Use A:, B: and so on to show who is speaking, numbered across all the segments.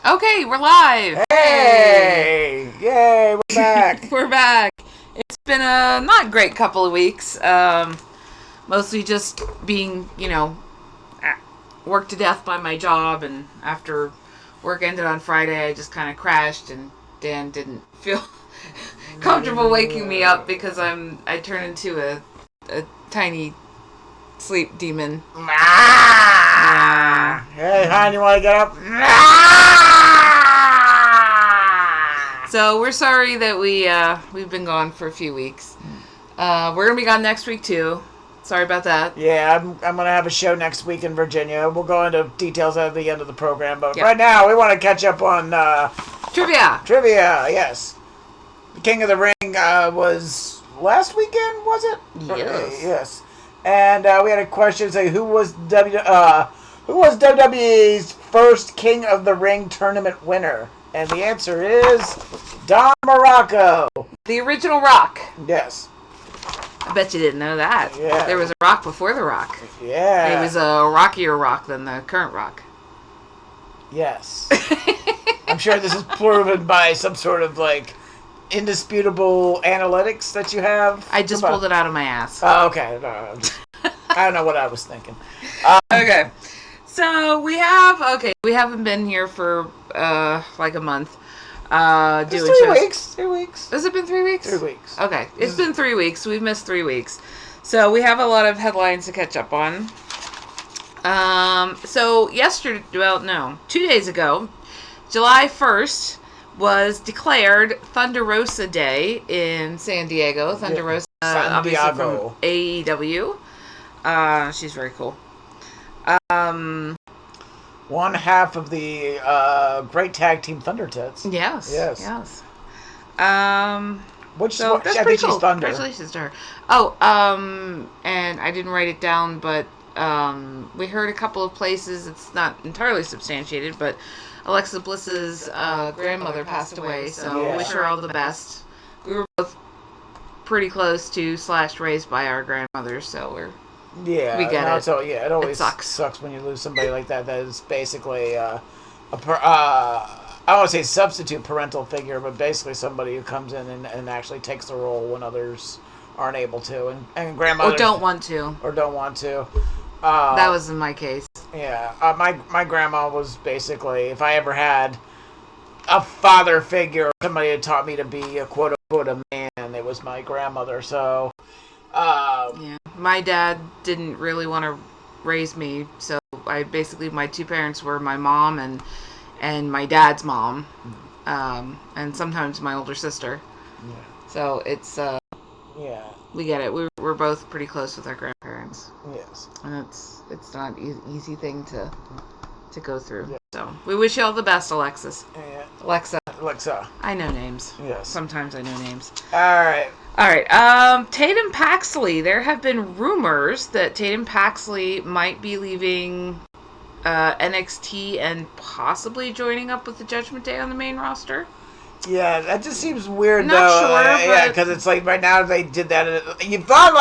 A: Okay, we're live.
B: Hey! Yay, we're back.
A: We're back. It's been a not great couple of weeks. Mostly just being, worked to death by my job, and after work ended on Friday, I just kind of crashed, and Dan didn't feel comfortable waking me up because I turn into a tiny sleep demon.
B: Hey, hon, you want to get up?
A: So we're sorry that we've been gone for a few weeks. We're gonna be gone next week too. Sorry about that.
B: Yeah, I'm gonna have a show next week in Virginia. We'll go into details at the end of the program, but right now we want to catch up on
A: trivia.
B: Trivia, yes. The King of the Ring was last weekend, was it?
A: Yes.
B: Yes. And we had a question saying who was WWE's first King of the Ring tournament winner? And the answer is Don Morocco.
A: The original Rock.
B: Yes.
A: I bet you didn't know that.
B: Yeah.
A: There was a Rock before the Rock.
B: Yeah.
A: It was a rockier Rock than the current Rock.
B: Yes. I'm sure this is proven by some sort of indisputable analytics that you have.
A: I just pulled it out of my ass.
B: Oh, okay. No, I don't know what I was thinking.
A: Okay. So we haven't been here for a month. Doing
B: 3
A: shows.
B: weeks. 3 weeks.
A: Has it been 3 weeks?
B: 3 weeks.
A: Okay. It's been 3 weeks. We've missed 3 weeks. So we have a lot of headlines to catch up on. So 2 days ago, July 1st was declared Thunder Rosa Day in San Diego. Thunder Rosa, obviously from AEW. She's very cool.
B: One half of the great tag team Thunder Tits.
A: Yes.
B: Which
A: so that's
B: I
A: pretty
B: think
A: cool.
B: she's Thunder.
A: Congratulations to her. Oh, and I didn't write it down, but we heard a couple of places. It's not entirely substantiated, but Alexa Bliss's grandmother passed away, so wish her all the best. We were both pretty close to / raised by our grandmothers, so we get it.
B: So it always sucks when you lose somebody like that. That is basically I don't want to say substitute parental figure, but basically somebody who comes in and actually takes the role when others aren't able to, and grandmothers
A: or don't want to.
B: That
A: was in my case.
B: Yeah, my grandma was basically, if I ever had a father figure, somebody had taught me to be a quote unquote a man, it was my grandmother. So
A: my dad didn't really want to raise me, so my two parents were my mom and my dad's mom, and sometimes my older sister.
B: Yeah.
A: So it's we get it. We're both pretty close with our grandparents.
B: Yes.
A: And it's not an easy thing to go through. Yeah. So we wish you all the best, Alexis.
B: Yeah.
A: Alexa.
B: I
A: know names.
B: Yes.
A: Sometimes I know names.
B: All right.
A: Tatum Paxley. There have been rumors that Tatum Paxley might be leaving NXT and possibly joining up with the Judgment Day on the main roster.
B: Yeah, that just seems weird,
A: Not
B: though.
A: sure,
B: Yeah, because it's right now they did that. You thought,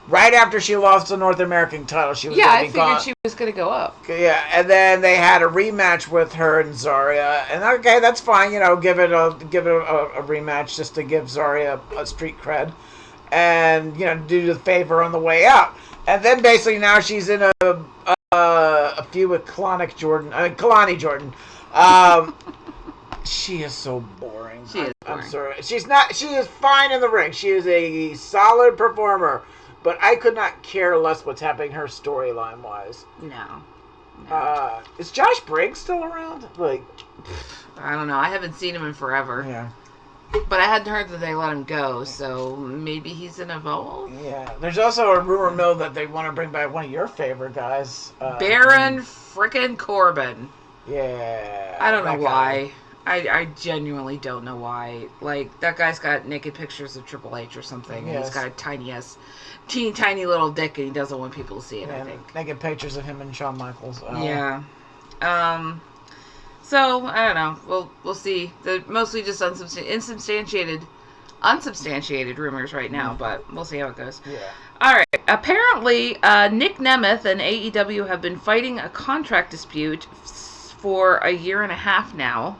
B: right after she lost the North American title, she was
A: I figured she was going to go up.
B: Yeah, and then they had a rematch with her and Zarya, and okay, that's fine. Give it a rematch just to give Zarya a street cred, and do the favor on the way out. And then basically now she's in a feud with Kalani Jordan. She is so boring.
A: She is boring.
B: I'm sorry. She's not. She is fine in the ring. She is a solid performer. But I could not care less what's happening her storyline wise.
A: No.
B: Is Josh Briggs still around?
A: I don't know. I haven't seen him in forever.
B: Yeah.
A: But I hadn't heard that they let him go, so maybe he's in Evolve?
B: Yeah. There's also a rumor mill that they want to bring back one of your favorite guys.
A: Baron frickin' Corbin.
B: Yeah.
A: I don't know why. I genuinely don't know why. That guy's got naked pictures of Triple H or something. Yes. And he's got a teeny little dick, and he doesn't want people to see it, I think.
B: Naked pictures of him and Shawn Michaels.
A: Yeah. So, I don't know. We'll see. They're mostly just unsubstantiated rumors right now, but we'll see how it goes.
B: Yeah.
A: All right. Apparently, Nick Nemeth and AEW have been fighting a contract dispute for a year and a half now.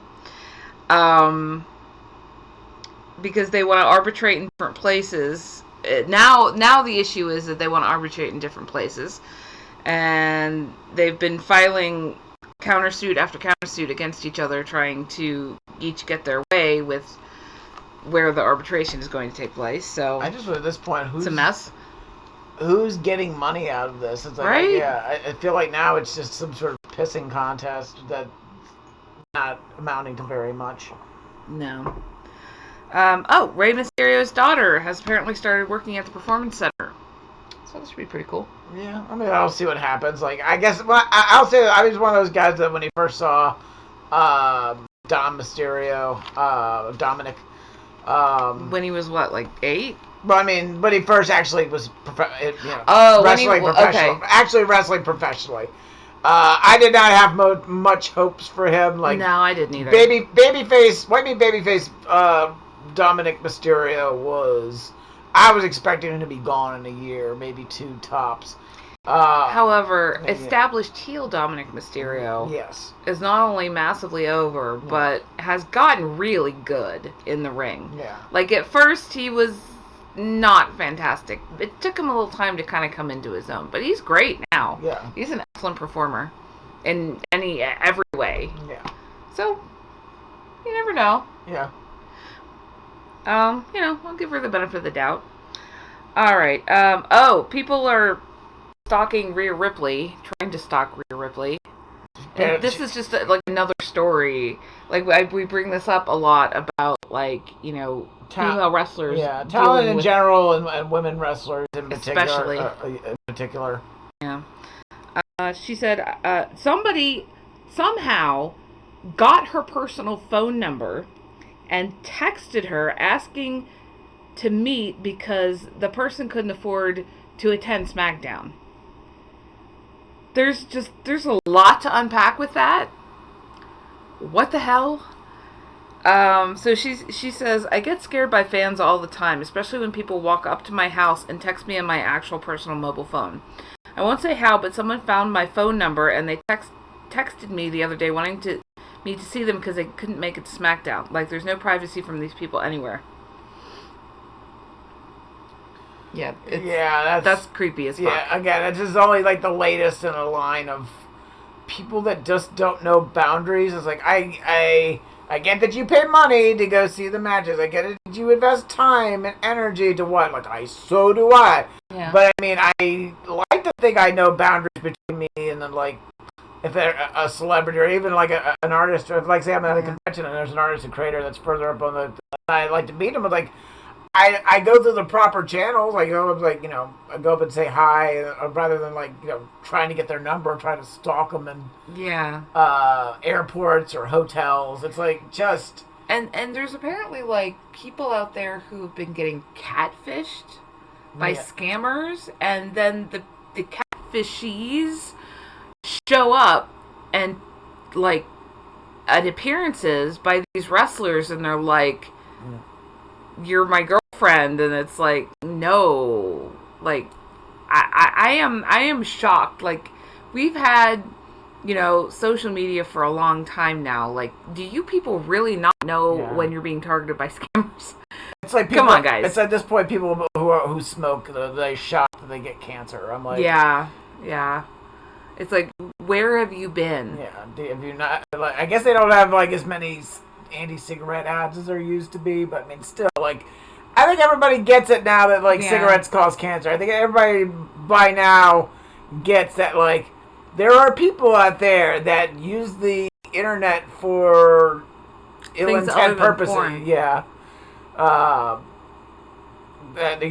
A: Because they want to arbitrate in different places. Now the issue is that they want to arbitrate in different places. And they've been filing countersuit after countersuit against each other, trying to each get their way with where the arbitration is going to take place. So
B: I just, at this point,
A: it's a mess.
B: Who's getting money out of this? It's like,
A: right?
B: Yeah, I feel like now it's just some sort of pissing contest that's not amounting to very much.
A: No. Rey Mysterio's daughter has apparently started working at the Performance Center. So this should be pretty cool.
B: Yeah, I mean, I'll see what happens. Like, I guess, I'll say that I was one of those guys that when he first saw Dom Mysterio, Dominic.
A: When he was, what, like 8?
B: But I mean, when he first actually was
A: wrestling
B: professionally.
A: Okay.
B: Actually wrestling professionally. I did not have much hopes for him. Like,
A: no, I didn't either.
B: Babyface Dominic Mysterio was... I was expecting him to be gone in a year, maybe 2 tops.
A: However, established heel Dominic Mysterio is not only massively over, but has gotten really good in the ring.
B: Yeah.
A: Like, at first, he was not fantastic. It took him a little time to kind of come into his own, but he's great now.
B: Yeah.
A: He's an excellent performer in every way.
B: Yeah.
A: So, you never know.
B: Yeah.
A: I'll give her the benefit of the doubt. All right. People are stalking Rhea Ripley, trying to stalk Rhea Ripley. And this is just like another story. Like, we bring this up a lot about, like, female wrestlers.
B: Yeah, talent in general and women wrestlers in
A: especially.
B: particular.
A: Yeah. She said somebody somehow got her personal phone number and texted her asking to meet because the person couldn't afford to attend SmackDown. There's a lot to unpack with that. What the hell? So she says, I get scared by fans all the time, especially when people walk up to my house and text me on my actual personal mobile phone. I won't say how, but someone found my phone number and they texted me the other day wanting me to see them because they couldn't make it to SmackDown. Like, there's no privacy from these people anywhere. Yeah, that's creepy as fuck.
B: Yeah, again, this is only like the latest in a line of people that just don't know boundaries. It's like, I get that you pay money to go see the matches. I get it that you invest time and energy to what? Like, so do I.
A: Yeah.
B: But I mean, I like to think I know boundaries between me and then, like, if they're a celebrity or even like an artist, or if, like, say I'm at a convention and there's an artist and creator that's further up on the, I like to meet them, but like, I go through the proper channels. I go up, like, I go up and say hi, rather than, like, trying to get their number, trying to stalk them in airports or hotels. It's like, just...
A: And there's apparently, like, people out there who've been getting catfished by scammers, and then the catfishees show up and, like, at appearances by these wrestlers, and they're like... You're my girlfriend, and it's like, no, like, I am shocked. Like, we've had, social media for a long time now. Like, do you people really not know when you're being targeted by scammers?
B: It's like, people,
A: come on, guys.
B: It's at this point, people who smoke, they shot, they get cancer. I'm like,
A: yeah. It's like, where have you been?
B: Yeah, have you not? Like, I guess they don't have, like, as many anti-cigarette ads as there used to be, but I mean, still, like, I think everybody gets it now that, like, cigarettes cause cancer. I think everybody by now gets that, like, there are people out there that use the internet for ill-intent purposes. Yeah. That, they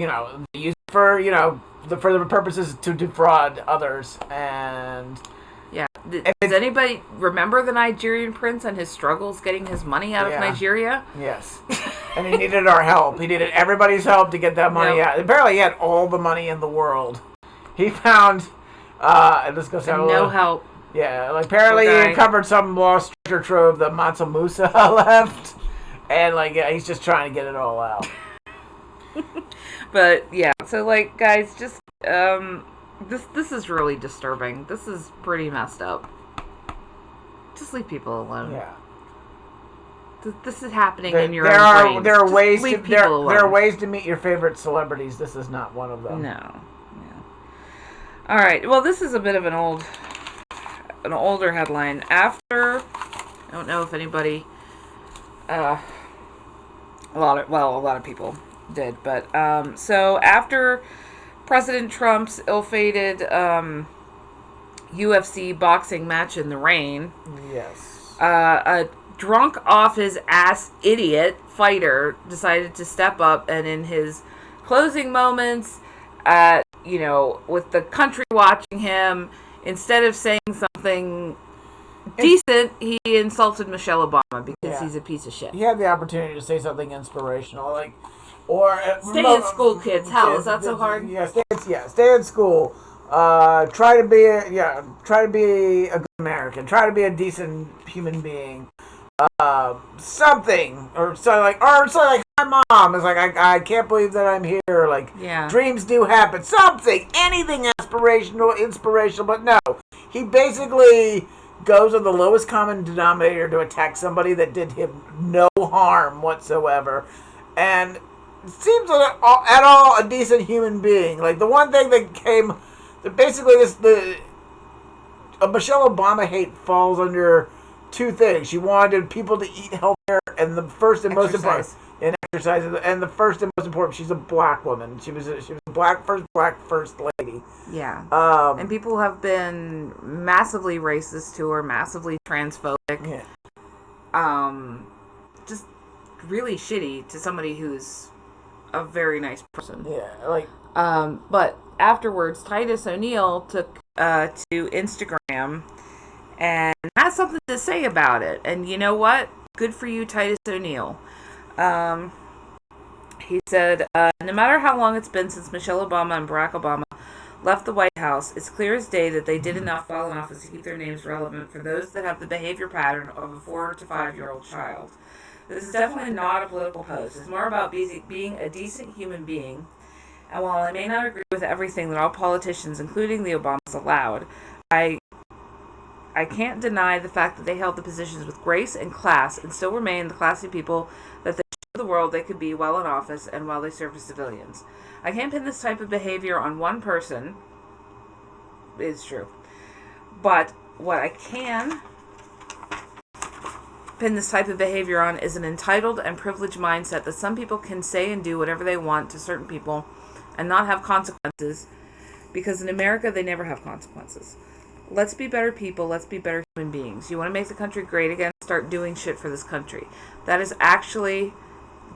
B: use it for, for the purposes to defraud others, and...
A: Yeah. Does anybody remember the Nigerian prince and his struggles getting his money out of Nigeria?
B: Yes. And he needed our help. He needed everybody's help to get that money out. Apparently he had all the money in the world. He found, this goes down
A: no help.
B: Yeah, like, apparently he uncovered some lost treasure trove that Mansa Musa left. And, like, he's just trying to get it all out.
A: But, yeah, so, like, guys, just, This is really disturbing. This is pretty messed up. Just leave people alone.
B: Yeah.
A: This is happening in your
B: there
A: own
B: are
A: brain.
B: there are
A: Just
B: ways
A: leave
B: to
A: people alone.
B: there are ways to meet your favorite celebrities. This is not one of them.
A: No. Yeah. All right. Well, this is a bit of an older headline. After, I don't know if anybody, a lot of people did, but so after President Trump's ill-fated UFC boxing match in the rain,
B: Yes,
A: a drunk off his ass idiot fighter decided to step up, and in his closing moments, with the country watching him, instead of saying something decent, he insulted Michelle Obama because he's a piece of shit.
B: He had the opportunity to say something inspirational, or
A: stay in school, kids. How is that so hard?
B: Yeah, stay in school. Try to be a good American. Try to be a decent human being. Something or so like my mom is like I can't believe that I'm here. Dreams do happen. Something, anything inspirational. But no, he basically goes on the lowest common denominator to attack somebody that did him no harm whatsoever, and seems at all a decent human being. Like the one thing that basically Michelle Obama hate falls under two things. She wanted people to eat healthier, and the first and most important, and exercise. And the first and most important, she's a black woman. She was a black first lady.
A: Yeah. And people have been massively racist to her, massively transphobic.
B: Yeah.
A: Just really shitty to somebody who's a very nice person.
B: Yeah.
A: But afterwards, Titus O'Neil took to Instagram and had something to say about it. And you know what? Good for you, Titus O'Neil. He said, no matter how long it's been since Michelle Obama and Barack Obama left the White House, it's clear as day that they did enough while in office to keep their names relevant for those that have the behavior pattern of a 4 to 5-year-old child. This is definitely not a political post. It's more about being a decent human being. And while I may not agree with everything that all politicians, including the Obamas, allowed, I can't deny the fact that they held the positions with grace and class and still remain the classy people that they showed the world they could be while in office and while they served as civilians. I can't pin this type of behavior on one person. It's true. But what I can pin this type of behavior on is an entitled and privileged mindset that some people can say and do whatever they want to certain people and not have consequences, because in America they never have consequences. Let's be better people. Let's be better human beings. You want to make the country great again? Start doing shit for this country. That is actually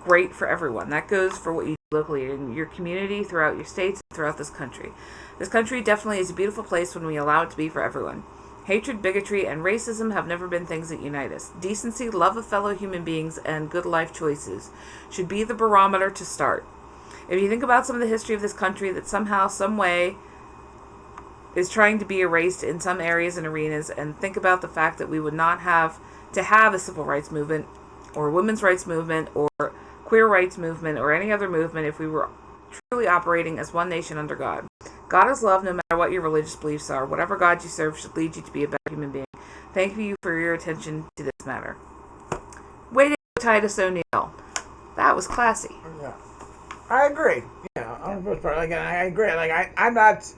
A: great for everyone. That goes for what you do locally in your community, throughout your states, throughout this country. This country definitely is a beautiful place when we allow it to be for everyone. Hatred, bigotry, and racism have never been things that unite us. Decency, love of fellow human beings, and good life choices should be the barometer to start. If you think about some of the history of this country that somehow, some way, is trying to be erased in some areas and arenas, and think about the fact that we would not have to have a civil rights movement or a women's rights movement or queer rights movement or any other movement if we were truly operating as one nation under God. God is love no matter what your religious beliefs are. Whatever God you serve should lead you to be a better human being. Thank you for your attention to this matter. Way to go, Titus O'Neil. That was classy.
B: Yeah. I agree. On the first part, I agree. I'm not...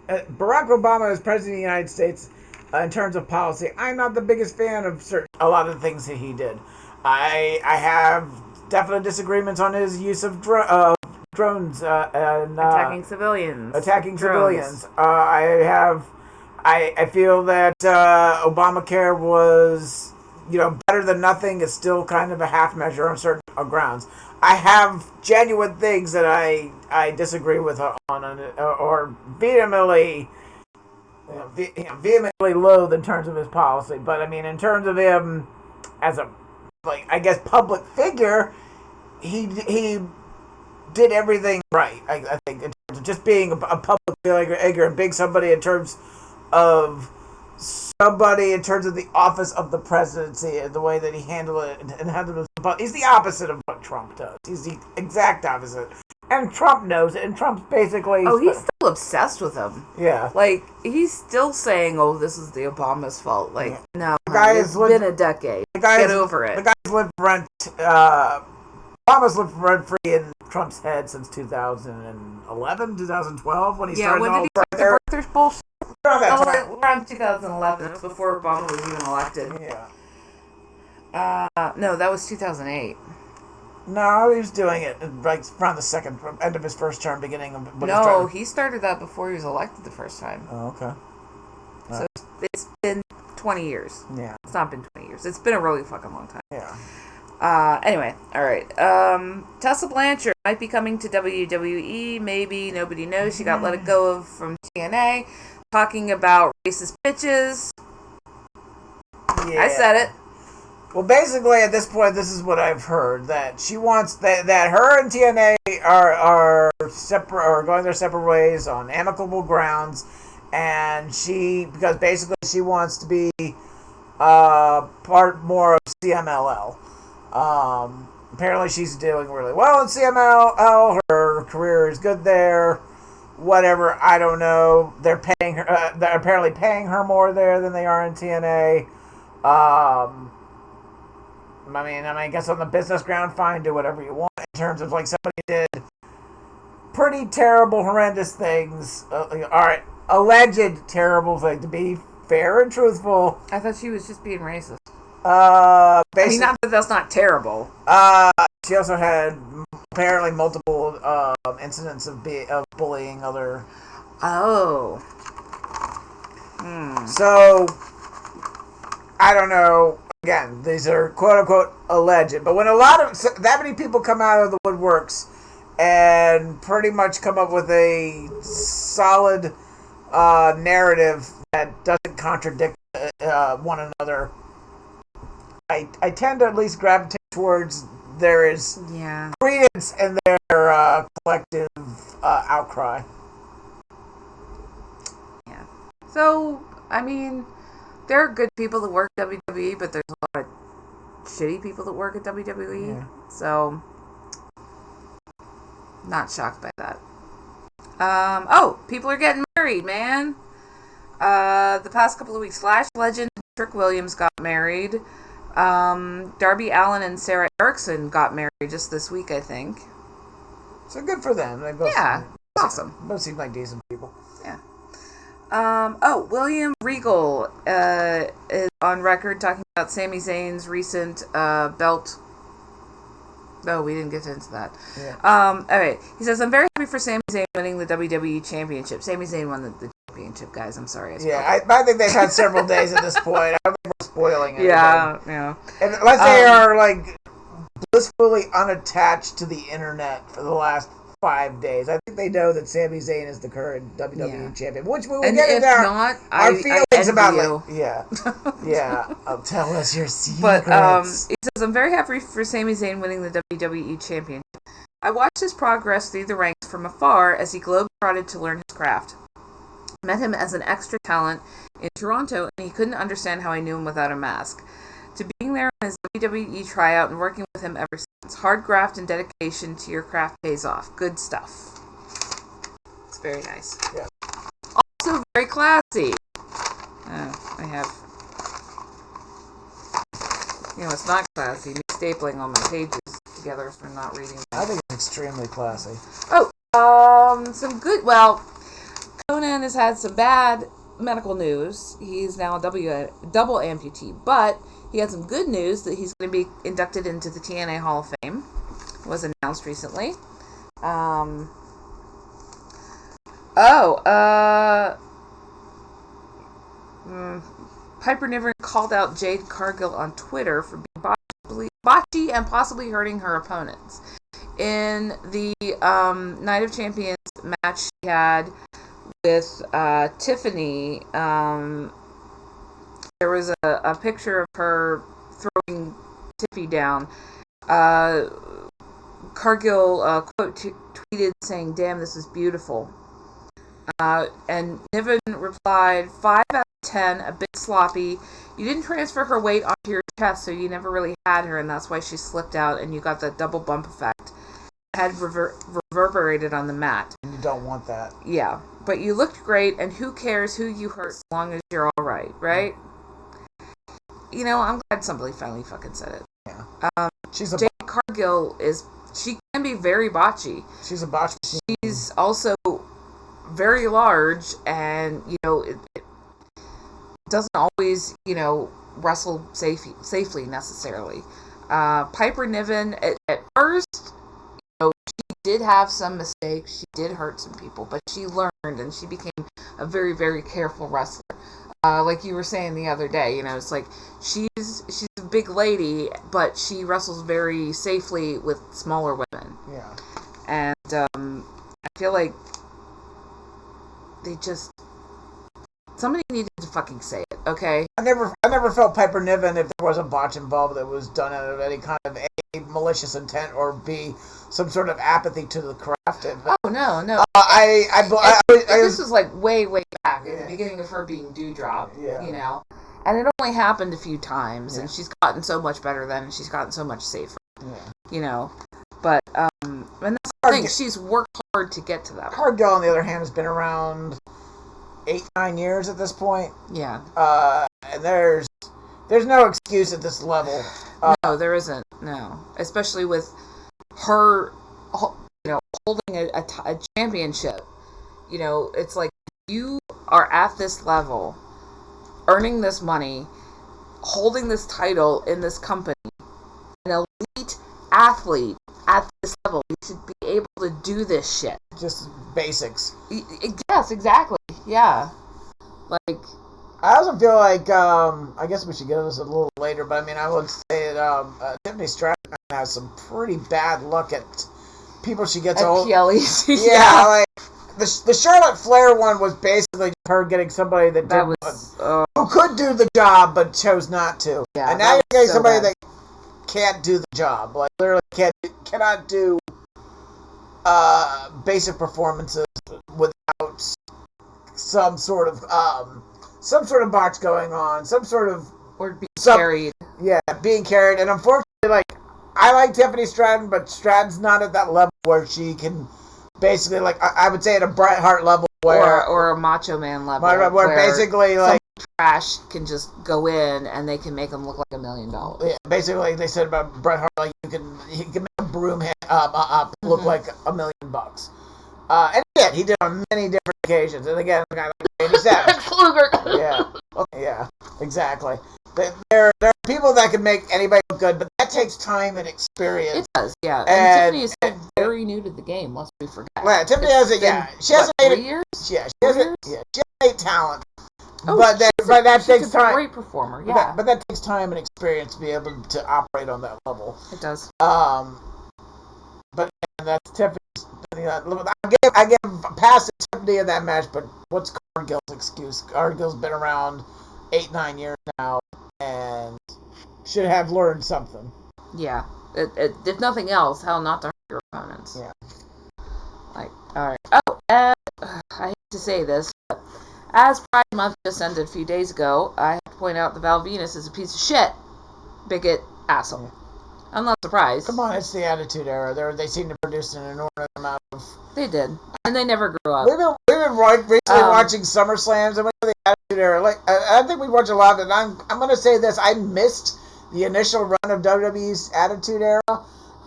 B: Barack Obama is president of the United States. In terms of policy, I'm not the biggest fan of a lot of the things that he did. I have definite disagreements on his use of drones and
A: attacking civilians.
B: I feel that Obamacare was better than nothing. It's still kind of a half measure on certain grounds. I have genuine things that I disagree with or vehemently loathe in terms of his policy. But I mean, in terms of him as a public figure, he did everything right. I think in terms of just being a public figure and being somebody in terms of the office of the presidency and the way that he handled it and handled it. He's the opposite of what Trump does. He's the exact opposite. And Trump knows it, and Trump's basically...
A: Oh, he's still obsessed with him.
B: Yeah.
A: Like, he's still saying, oh, this is the Obama's fault. Like, no, it's
B: lived,
A: been a decade. Get over it.
B: The guy's lived Obama's lived rent-free in Trump's head since 2011, 2012, when he started
A: when did he start the birthers bullshit? Around 2011. That was before Obama was even elected.
B: Yeah.
A: No, that was 2008.
B: No, he was doing it like around the end of his first term, beginning of...
A: No, he started that before he was elected the first time.
B: Oh, okay.
A: So it's been 20 years.
B: Yeah.
A: It's not been 20 years. It's been a really fucking long time.
B: Yeah.
A: Anyway, all right. Tessa Blanchard might be coming to WWE. Maybe. Nobody knows. She got let go of from TNA. Talking about racist bitches.
B: Yeah.
A: I said it.
B: Well, basically, at this point, this is what I've heard, that she wants that her and TNA are separate, or going their separate ways on amicable grounds, and because basically she wants to be part more of CMLL. Apparently, she's doing really well in CMLL. Her career is good there. Whatever, I don't know. They're paying her. They're apparently paying her more there than they are in TNA. I guess on the business ground, fine, do whatever you want. In terms of, like, somebody did pretty terrible, horrendous things. Alright, alleged terrible thing, to be fair and truthful.
A: I thought she was just being racist.
B: Not
A: that that's not terrible.
B: She also had apparently multiple incidents of bullying other...
A: Oh.
B: So, I don't know. Again, these are quote-unquote alleged. But when that many people come out of the woodworks and pretty much come up with a solid narrative that doesn't contradict one another, I tend to at least gravitate towards there is credence in their collective outcry.
A: Yeah. So, I mean... There are good people that work at WWE, but there's a lot of shitty people that work at WWE.
B: Yeah.
A: So, not shocked by that. People are getting married, man. The past couple of weeks, Flash legend Trick Williams got married. Darby Allin and Sarah Erickson got married just this week, I think.
B: So good for them. They both,
A: awesome.
B: Both seem like decent people.
A: Yeah. William Regal is on record talking about Sami Zayn's recent belt. No, we didn't get into that.
B: Yeah.
A: Alright. He says, I'm very happy for Sami Zayn winning the WWE Championship. Sami Zayn won the championship, guys. I'm sorry.
B: I think they've had several days at this point. I don't think we're spoiling it.
A: Yeah.
B: And unless they are, like, blissfully unattached to the internet for the last 5 days. I think they know that Sami Zayn is the current WWE champion, which we will get into our feelings about. Tell us your secrets.
A: But he says, I'm very happy for Sami Zayn winning the WWE championship. I watched his progress through the ranks from afar as he globe-trotted to learn his craft. Met him as an extra talent in Toronto, and he couldn't understand how I knew him without a mask. To being there on his WWE tryout and working with him ever since. Hard graft and dedication to your craft pays off. Good stuff. It's very nice.
B: Yeah.
A: Also very classy. I have... it's not classy. Me stapling all my pages together if I'm not reading them.
B: I think it's extremely classy.
A: Some good... Well, Conan has had some bad medical news. He's now a double amputee, but he had some good news that he's going to be inducted into the TNA Hall of Fame. It was announced recently. Piper Niven called out Jade Cargill on Twitter for being botchy and possibly hurting her opponents. In the Night of Champions match she had with Tiffany, there was a picture of her throwing Tiffy down. Cargill tweeted saying, "Damn, this is beautiful." And Niven replied, 5 out of 10, a bit sloppy. You didn't transfer her weight onto your chest, so you never really had her, and that's why she slipped out, and you got that double bump effect. had reverberated on the mat.
B: You don't want that.
A: Yeah, but you looked great, and who cares who you hurt as long as you're all right, right? You know, I'm glad somebody finally fucking said it.
B: Yeah.
A: Jade Cargill she can be very botchy.
B: She's a botch machine.
A: She's also very large, and, you know, it doesn't always, you know, wrestle safely necessarily. Piper Niven, at first, you know, she did have some mistakes. She did hurt some people, but she learned, and she became a very, very careful wrestler. Like you were saying the other day, you know, it's like she's a big lady, but she wrestles very safely with smaller women.
B: Yeah.
A: And I feel like somebody needed to fucking say it, okay?
B: I never felt Piper Niven, if there was a botch involved, that was done out of any kind of A, malicious intent, or B, some sort of apathy to the craft.
A: Oh, no. This was like way, way back at the beginning of her being Dewdrop, you know? And it only happened a few times, and she's gotten so much better then, and she's gotten so much safer, you know? But, and that's the thing, she's worked hard to get to that.
B: Cargill, on the other hand, has been around 8-9 years at this point.
A: Yeah.
B: And there's no excuse at this level.
A: No, there isn't. No, especially with her, you know, holding a championship. You know, it's like you are at this level, earning this money, holding this title in this company, an elite athlete at this level. You should be able to do this shit.
B: Just basics.
A: Yes, exactly. Yeah. Like,
B: I also feel like, I guess we should get this a little later, but I mean, I would say that Tiffany Stratton has some pretty bad luck at people she gets old.
A: PLEs.
B: Yeah, like, the Charlotte Flair one was basically her getting somebody who could do the job but chose not to. Yeah, and now you're getting somebody that can't do the job. Like, literally cannot do basic performances without some sort of botch going on,
A: or being carried.
B: Yeah, being carried. And unfortunately, like, I like Tiffany Stratton, but Stratton's not at that level where she can basically, like, I would say at a Bret Hart level,
A: or a Macho Man level,
B: where basically, like,
A: trash can just go in and they can make them look like $1 million.
B: Yeah, basically, like they said about Bret Hart, like he can make a broom look like $1 million. And he did on many different occasions. And again, a guy like Randy Savage.
A: Kluger.
B: Yeah. Okay, yeah. Exactly. There are people that can make anybody look good, but that takes time and experience.
A: It does, yeah. And Tiffany is still very new to the game, lest we forget.
B: Yeah, Tiffany has it. Yeah, she hasn't made
A: 3 years.
B: Yeah, she hasn't. Yeah, she has talent.
A: Oh,
B: but that takes time.
A: She's a great performer. Yeah,
B: but that takes time and experience to be able to operate on that level.
A: It does.
B: But that's Tiffany's. I give a pass to Tiffany in that match, but what's Cargill's excuse? Cargill's been around 8-9 years now and should have learned something.
A: Yeah. If nothing else, how not to hurt your opponents.
B: Yeah.
A: Like, alright. Oh, and I hate to say this, but as Pride Month just ended a few days ago, I have to point out that Val Venus is a piece of shit. Bigot, asshole. Yeah. I'm not surprised.
B: Come on, it's the Attitude Era. They seem to produce an enormous amount of...
A: They did. And they never grew up.
B: We've been recently watching SummerSlams and the Attitude Era. Like, I think we watch a lot of it. And I'm going to say this. I missed the initial run of WWE's Attitude Era.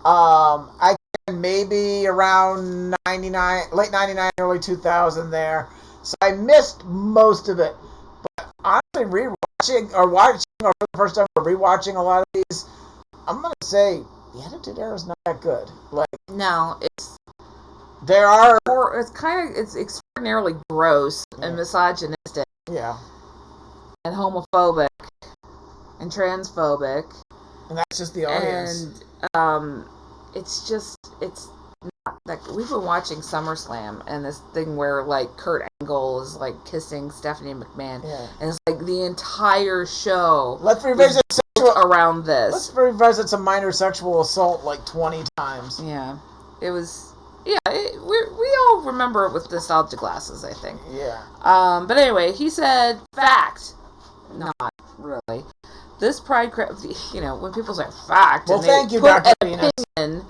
B: I think maybe around 99, late 99, early 2000 there. So I missed most of it. But honestly, watching for the first time, or rewatching a lot of these, I'm going to say the Attitude Era is not that good. Like,
A: no, it's extraordinarily gross and misogynistic.
B: Yeah.
A: And homophobic and transphobic.
B: And that's just the audience.
A: And it's not like, we've been watching SummerSlam and this thing where, like, Kurt Angle is, like, kissing Stephanie McMahon. Yeah. And it's like the entire show.
B: Let's revisit
A: around this.
B: Let's revisit some minor sexual assault like 20 times.
A: Yeah. It was... Yeah, we all remember it with nostalgia glasses, I think.
B: Yeah.
A: But anyway, he said, fact. Not really. This pride crowd, you know, when people say fact,
B: well,
A: and
B: thank
A: they
B: you,
A: put
B: Dr.
A: an opinion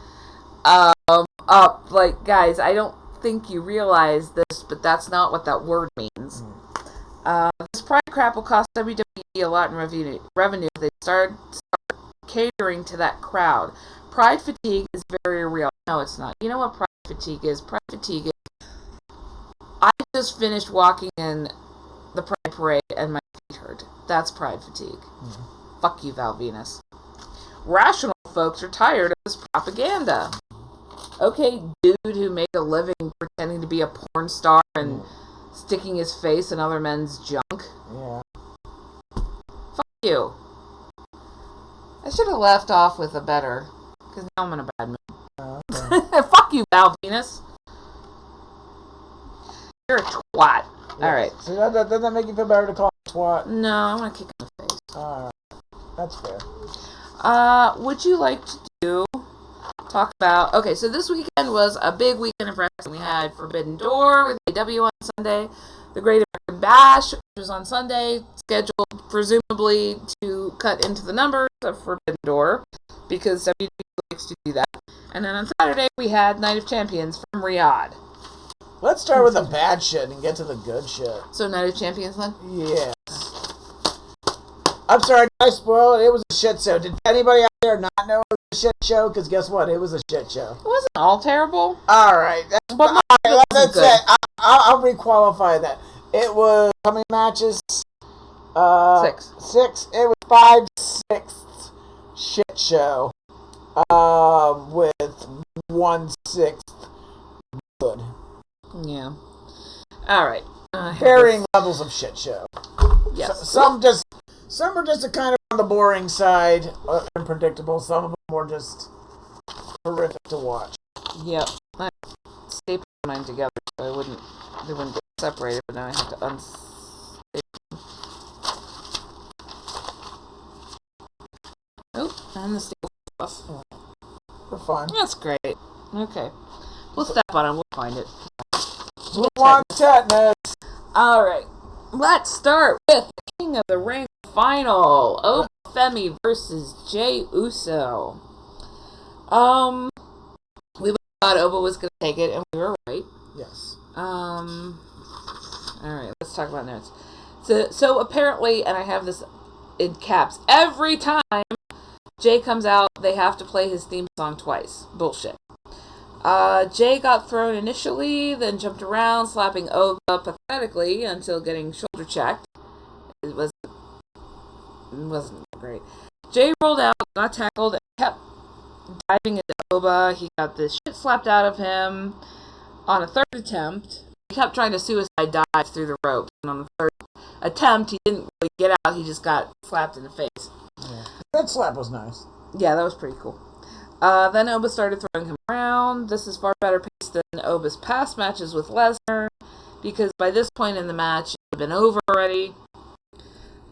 A: up. Like, guys, I don't think you realize this, but that's not what that word means. This pride crap will cost WWE a lot in revenue if they start catering to that crowd. Pride fatigue is very real. No, it's not. You know what pride fatigue is? Pride fatigue is I just finished walking in the Pride Parade and my feet hurt. That's pride fatigue. Fuck you, Val Venus. Rational folks are tired of this propaganda. Okay, dude who made a living pretending to be a porn star and sticking his face in other men's junk.
B: Yeah.
A: Fuck you. I should have left off with a better, because now I'm in a bad mood. Okay. Fuck you, Val Venus. You're a twat. Yeah. Alright.
B: So that doesn't make you feel better to call him a twat?
A: No, I want to kick him in the face.
B: Alright. That's fair.
A: Would you like to talk about... Okay, so this weekend was a big weekend of wrestling. We had Forbidden Door with AEW on Sunday, the Great American Bash, which was on Sunday, scheduled presumably to cut into the numbers of Forbidden Door, because WWE likes to do that. And then on Saturday, we had Night of Champions from Riyadh.
B: Let's start with the bad shit and get to the good shit.
A: So Night of Champions then?
B: Yes. I'm sorry, did I spoil it? It was a shit show. Did anybody out there not know it was a shit show? Because guess what? It was a shit show.
A: It wasn't all terrible.
B: Alright. That's it. I'll requalify that. It was how many matches?
A: 6.
B: 6. It was 5/6 shit show. With 1/6 good.
A: Yeah. Alright.
B: Varying levels of shit show.
A: Yes.
B: Some are just a kind of on the boring side, unpredictable. Some of them were just horrific to watch.
A: Yep. I stapled mine together so they wouldn't get separated, but now I have to unstaple them. Oh, and the staple stuff.
B: For fun.
A: That's great. Okay. We'll step on it. We'll find it.
B: We'll want tetanus.
A: Alright. Let's start with the King of the Ring final. Oba Femi versus Jey Uso. We thought Oba was going to take it, and we were right.
B: Yes.
A: Alright, let's talk about notes. So apparently, and I have this in caps, every time Jey comes out, they have to play his theme song twice. Bullshit. Jey got thrown initially, then jumped around, slapping Oba pathetically until getting shoulder checked. It wasn't great. Jey rolled out, got tackled, and kept diving into Oba. He got the shit slapped out of him on a third attempt. He kept trying to suicide dive through the ropes, and on the third attempt, he didn't really get out. He just got slapped in the face.
B: Yeah. That slap was nice.
A: Yeah, that was pretty cool. Then Oba started throwing him around. This is far better paced than Oba's past matches with Lesnar, because by this point in the match, it had been over already.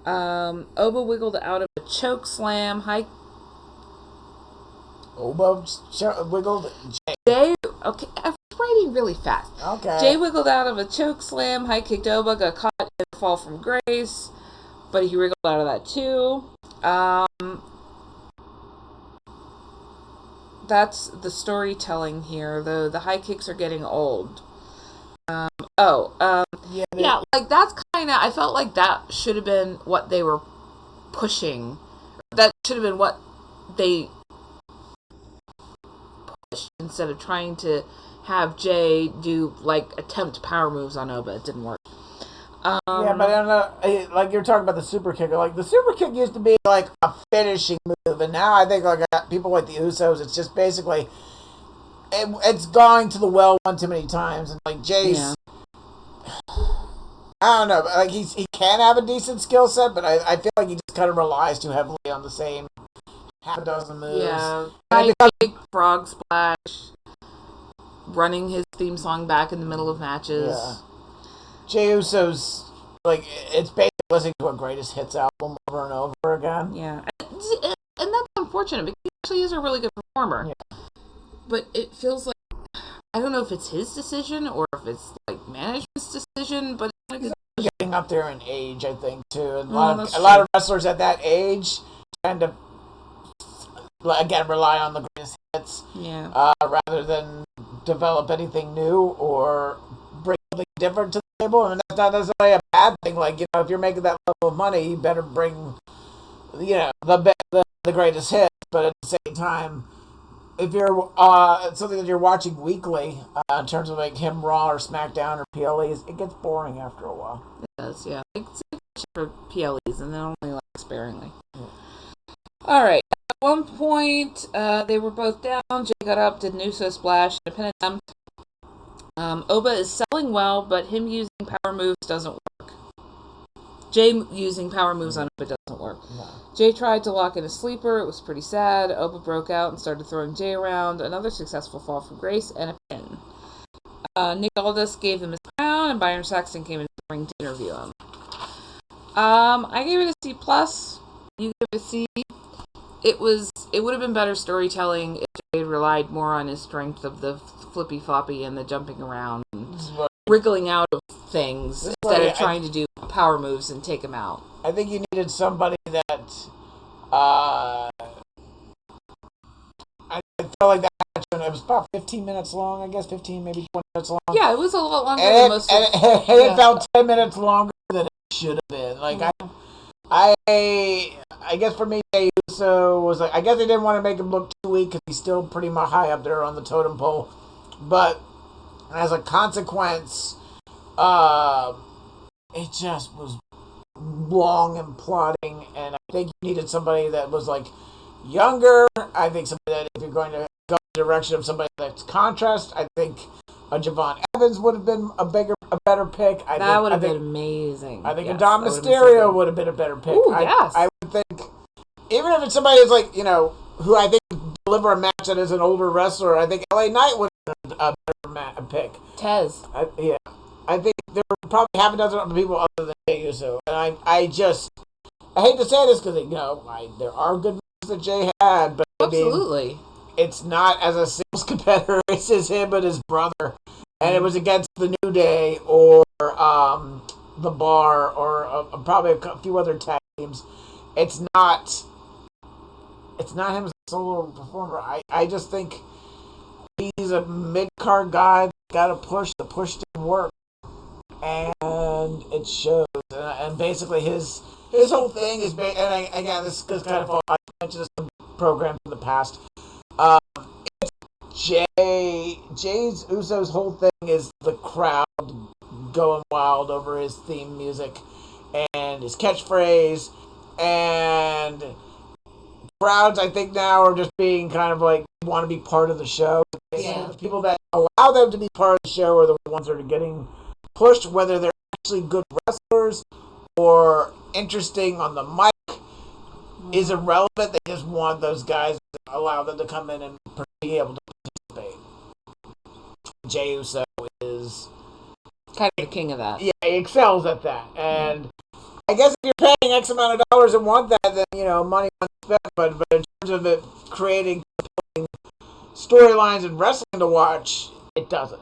A: Oba wiggled out of a choke slam.
B: Oba wiggled.
A: Jey, okay, I'm writing really fast.
B: Okay.
A: Jey wiggled out of a choke slam, high kicked Oba, got caught in a fall from grace, but he wriggled out of that too. That's the storytelling here, though. The high kicks are getting old. Yeah, like that's kind of, I felt like that should have been what they were pushing. That should have been what they pushed instead of trying to have Jey do, like, attempt power moves on Oba. It didn't work.
B: Yeah, but I don't know, like you're talking about the super kick. Like the super kick used to be like a finishing move, and now I think like people like the Usos, it's just basically it's going to the well one too many times, and like Jey's, I don't know, like he can have a decent skill set, but I feel like he just kind of relies too heavily on the same half a dozen moves.
A: Yeah, high kick, frog splash, running his theme song back in the middle of matches.
B: Yeah. Jey Uso's, like, it's basically listening to a greatest hits album over and over again.
A: Yeah. And that's unfortunate, because he actually is a really good performer.
B: Yeah.
A: But it feels like, I don't know if it's his decision, or if it's, like, management's decision, but it's like...
B: He's getting up there in age, I think, too. And a lot of wrestlers at that age tend to, again, rely on the greatest hits.
A: Yeah.
B: Rather than develop anything new or bring something different to the table. And that's not necessarily a bad thing. Like, if you're making that level of money, you better bring, the greatest hits. But at the same time, if you're something that you're watching weekly, in terms of like him Raw or SmackDown or PLEs, it gets boring after a while.
A: It does, yeah. It's for PLEs, and then only like sparingly. Yeah. All right. At one point, they were both down. Jay got up, did an Uso splash, and a pin attempt. Oba is selling well, but him using power moves doesn't work. Jay using power moves on Oba doesn't work. No. Jay tried to lock in a sleeper. It was pretty sad. Oba broke out and started throwing Jay around. Another successful fall from Grace and a pin. Nick Aldis gave him his crown, and Byron Saxton came in the ring to interview him. I gave it a C+. You gave it a C. It would have been better storytelling if Jay had relied more on his strength of the flippy floppy and the jumping around and wriggling out of things instead of trying to do power moves and take him out.
B: I think you needed somebody that I felt like that match, it was about 15 minutes long, I guess, 15, maybe 20 minutes long.
A: Yeah, it was a lot longer than most
B: of it. It felt 10 minutes longer than it should have been. Like, I guess for me, Jey Uso was like, I guess they didn't want to make him look too weak because he's still pretty much high up there on the totem pole. But as a consequence, it just was long and plodding, and I think you needed somebody that was like younger. I think somebody that, if you're going to go in the direction of somebody that's contrast, I think Javon Evans would have been a better pick.
A: That would have been amazing.
B: I think Dom Mysterio would have been a better pick.
A: Ooh, yes.
B: I would think, even if it's somebody that's like, who I think deliver a match that is an older wrestler, I think LA Knight would have been a better pick.
A: Tez.
B: I think there were probably half a dozen other people other than Jey Uso. And I hate to say this because, there are good moves that Jay had, but
A: absolutely.
B: It's not as a singles competitor. It's just him and his brother. And it was against the New Day or the Bar or probably a few other tag teams. It's not him as a solo performer. I just think he's a mid-card guy that got to push. The push didn't work. And it shows. And basically his whole thing is, and again, this is kind of, I mentioned this in programs in the past. Jay's Uso's whole thing is the crowd going wild over his theme music and his catchphrase, and crowds I think now are just being kind of like want to be part of the show. Yeah. The people that allow them to be part of the show are the ones that are getting pushed, whether they're actually good wrestlers or interesting on the mic is irrelevant. They just want those guys to allow them to come in and be able to participate. Jey Uso is
A: kind of the king of that.
B: Yeah, he excels at that. And I guess if you're paying X amount of dollars and want that, then, money on spec. But in terms of it creating storylines and wrestling to watch, it doesn't.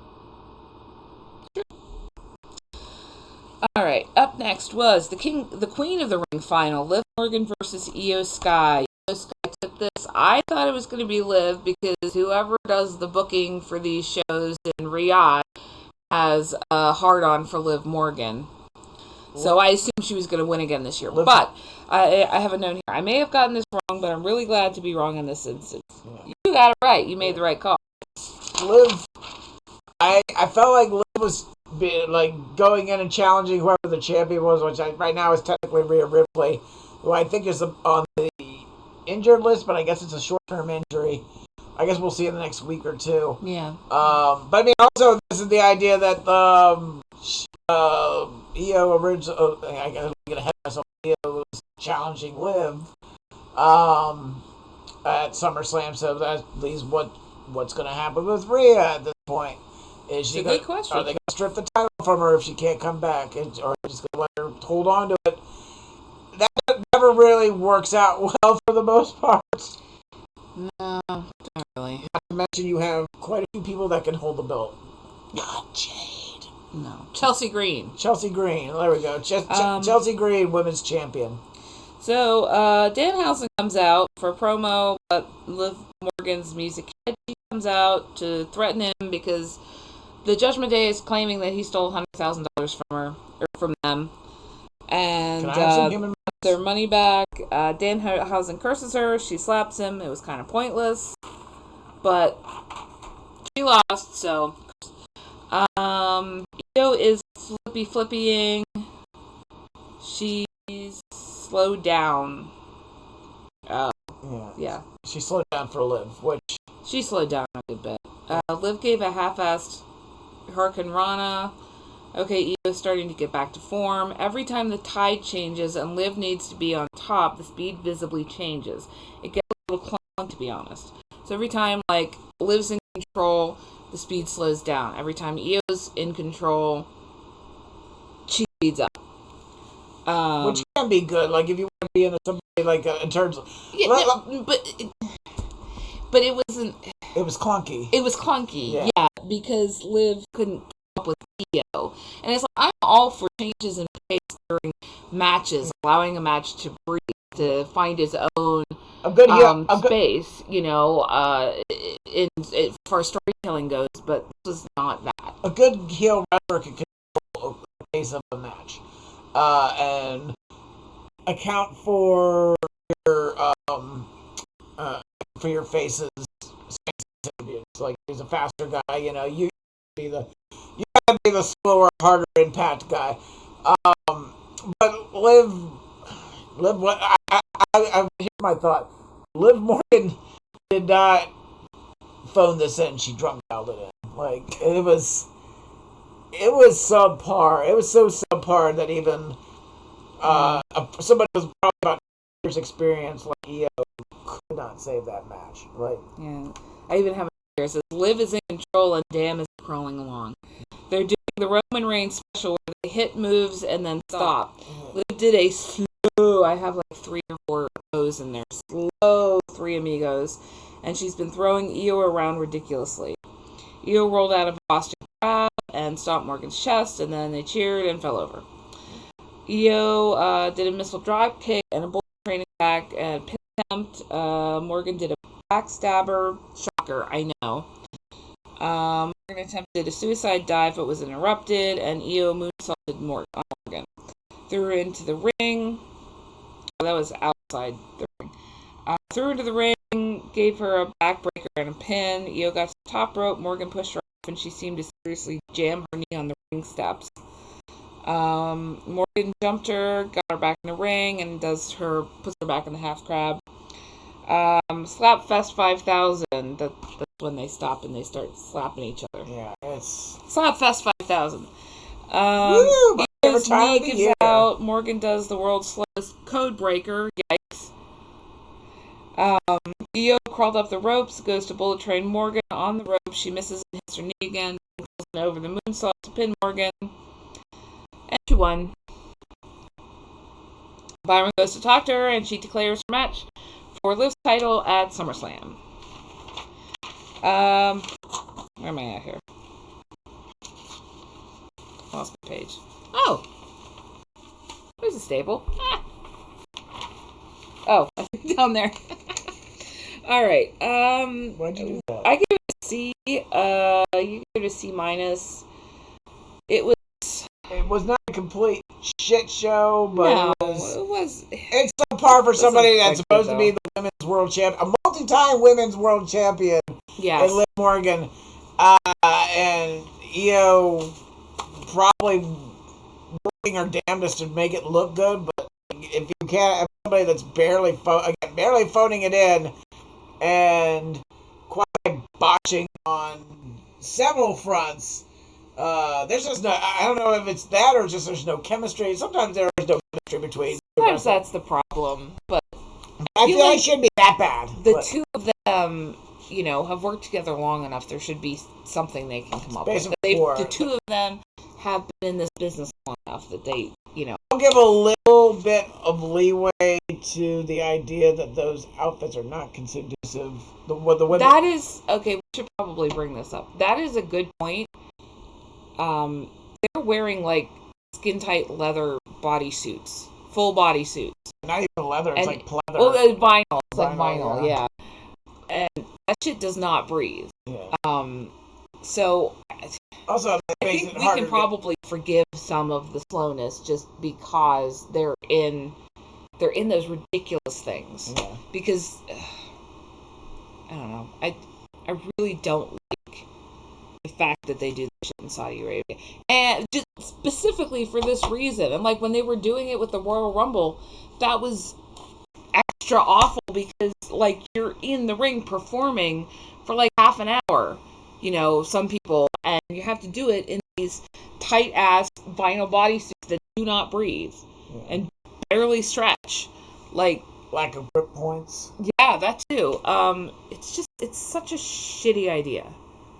A: All right, up next was the Queen of the Ring final, Liv Morgan versus Io Sky. Io Sky took this. I thought it was going to be Liv because whoever does the booking for these shows in Riyadh has a hard-on for Liv Morgan. So I assumed she was going to win again this year. But I have a note here. I may have gotten this wrong, but I'm really glad to be wrong in this instance. Yeah. You got it right. You made the right call.
B: Liv, I felt like Liv was going in and challenging whoever the champion was, which right now is technically Rhea Ripley, who I think is on the injured list, but I guess it's a short-term injury. I guess we'll see in the next week or two.
A: Yeah.
B: But I mean, also this is the idea that Io originally, I gotta get ahead of myself. Io was challenging Liv at SummerSlam, so that leaves what's going to happen with Rhea at this point. Is she
A: good question.
B: Are they going to strip the title from her if she can't come back, or just going to let her hold on to it? That never really works out well for the most part.
A: No, not really.
B: Not to mention you have quite a few people that can hold the belt. Not Jade.
A: No. Chelsea Green.
B: There we go. Chelsea Green, women's champion.
A: So, Danhausen comes out for a promo, but Liv Morgan's music catchy. comes out to threaten him because the Judgment Day is claiming that he stole $100,000 from her, or from them. And
B: Can I have some human
A: their money back. Danhausen curses her. She slaps him. It was kind of pointless. But she lost, so... Io is flippying. She's slowed down. Yeah.
B: She slowed down for Liv, which...
A: She slowed down a good bit. Liv gave a half-assed Hurricane Rana. Okay, Io's starting to get back to form. Every time the tide changes and Liv needs to be on top, the speed visibly changes. It gets a little clunky, to be honest. So every time, like, Liv's in control, the speed slows down. Every time Io's in control, she speeds up.
B: Which can be good, like, if you want to be in somebody, like, in terms of...
A: But it wasn't...
B: It was clunky.
A: It was clunky, yeah, because Liv couldn't keep up with Io. And it's like, I'm all for changes in pace during matches, allowing a match to breathe, to find its own space, you know, as far as storytelling goes, but this is not that.
B: A good heel wrestler can control the pace of a match. And account for your face's sensitivity. It's like he's a faster guy, you know. You gotta be the slower, harder impact guy. But Liv, what here's my thought. Liv Morgan did not phone this in. She drunk dialed it in. Like it was subpar. It was so subpar that even somebody who's probably about years experience like Io could not save that match. Like,
A: yeah, I even have it here. It says Liv is in control and Dam is crawling along. They're doing the Roman Reigns special where they hit moves and then stop. Liv did a slow. I have like 3 or 4 O's in there. Slow 3 amigos, and she's been throwing Io around ridiculously. Io rolled out of Boston crowd and stomped Morgan's chest, and then they cheered and fell over. Io did a missile drop kick and a bull training back and pin attempt. Morgan did a backstabber. Shocker, I know. Morgan attempted a suicide dive but was interrupted, and Io moonsaulted Morgan. Threw her into the ring. Oh, that was outside the ring. Threw her into the ring, gave her a backbreaker and a pin. Io got to the top rope. Morgan pushed her off, and she seemed to seriously jam her knee on the ring steps. Morgan jumped her, got her back in the ring, and puts her back in the half crab. Slap Fest 5000. That's when they stop and they start slapping each other.
B: Yeah, it's
A: Slap Fest 5000.
B: Woo!
A: Io's knee gives out. Morgan does the world's slowest code breaker. Yikes. Io crawled up the ropes, goes to bullet train Morgan on the rope. She misses and hits her knee again. Over the moonsault to pin Morgan. And she won. Byron goes to talk to her, and she declares her match for Liv's title at SummerSlam. Where am I at here? Lost my page. Oh! There's a staple. Ah. Oh, down there. Alright,
B: why'd you do that?
A: I give it a C. You give it a C minus. It was
B: not a complete shit show, but
A: no,
B: it was. It's subpar for somebody that's supposed to be the women's world champion, a multi-time women's world champion.
A: Yes.
B: And Liv Morgan, and Io probably working her damnedest to make it look good, but if you can't have somebody that's barely phoning it in and quite botching on several fronts. There's just no. I don't know if it's that or just there's no chemistry. Sometimes there is no chemistry between.
A: Sometimes that's the problem, but
B: I feel like it shouldn't be that bad.
A: The two of them, you know, have worked together long enough. There should be something they can come up with. The two of them have been in this business long enough that they, you know.
B: I'll give a little bit of leeway to the idea that those outfits are not conducive. The women.
A: That is okay. We should probably bring this up. That is a good point. They're wearing like skin tight leather bodysuits, full bodysuits.
B: Not even leather, it's like pleather.
A: Well, vinyl. It's like vinyl, yeah. And that shit does not breathe.
B: Yeah.
A: So
B: Also,
A: I think we can probably forgive some of the slowness just because they're in those ridiculous things.
B: Yeah.
A: Because I don't know. I really don't like the fact that they do this shit in Saudi Arabia, and just specifically for this reason. And like when they were doing it with the Royal Rumble, that was extra awful because like you're in the ring performing for like half an hour, some people, and you have to do it in these tight ass vinyl bodysuits that do not breathe and barely stretch, like
B: lack of grip points.
A: Yeah, that too. It's such a shitty idea.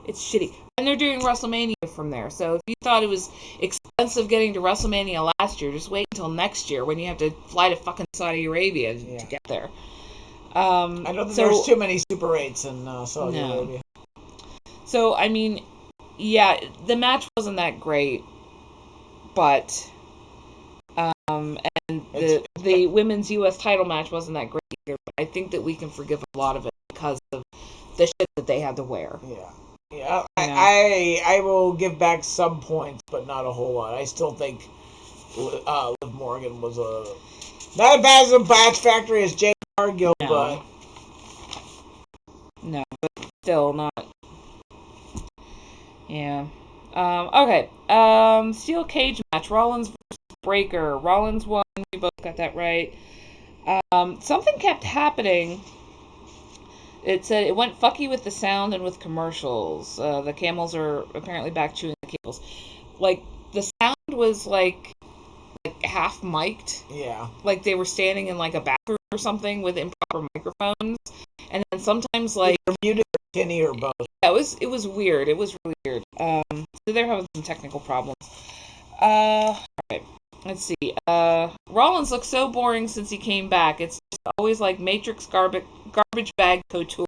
A: It's shitty. And they're doing WrestleMania from there. So if you thought it was expensive getting to WrestleMania last year, just wait until next year when you have to fly to fucking Saudi Arabia to get there.
B: I don't think there's too many Super 8s in Saudi Arabia.
A: So, I mean, yeah, the match wasn't that great, but and the women's U.S. title match wasn't that great either. But I think that we can forgive a lot of it because of the shit that they had to wear.
B: Yeah. I will give back some points, but not a whole lot. I still think Liv Morgan was not as bad as a batch factory as Jade Cargill, but
A: no, but still not. Yeah. Okay. Steel cage match. Rollins versus Breaker. Rollins won. We both got that right. Something kept happening. It said it went fucky with the sound and with commercials. The camels are apparently back chewing the cables. Like the sound was like half mic'd.
B: Yeah.
A: Like they were standing in like a bathroom or something with improper microphones, and then sometimes like
B: either muted or tinny or both.
A: Yeah, it was weird. It was really weird. So they're having some technical problems. Alright. Let's see. Rollins looks so boring since he came back. It's just always like Matrix garbage bag couture.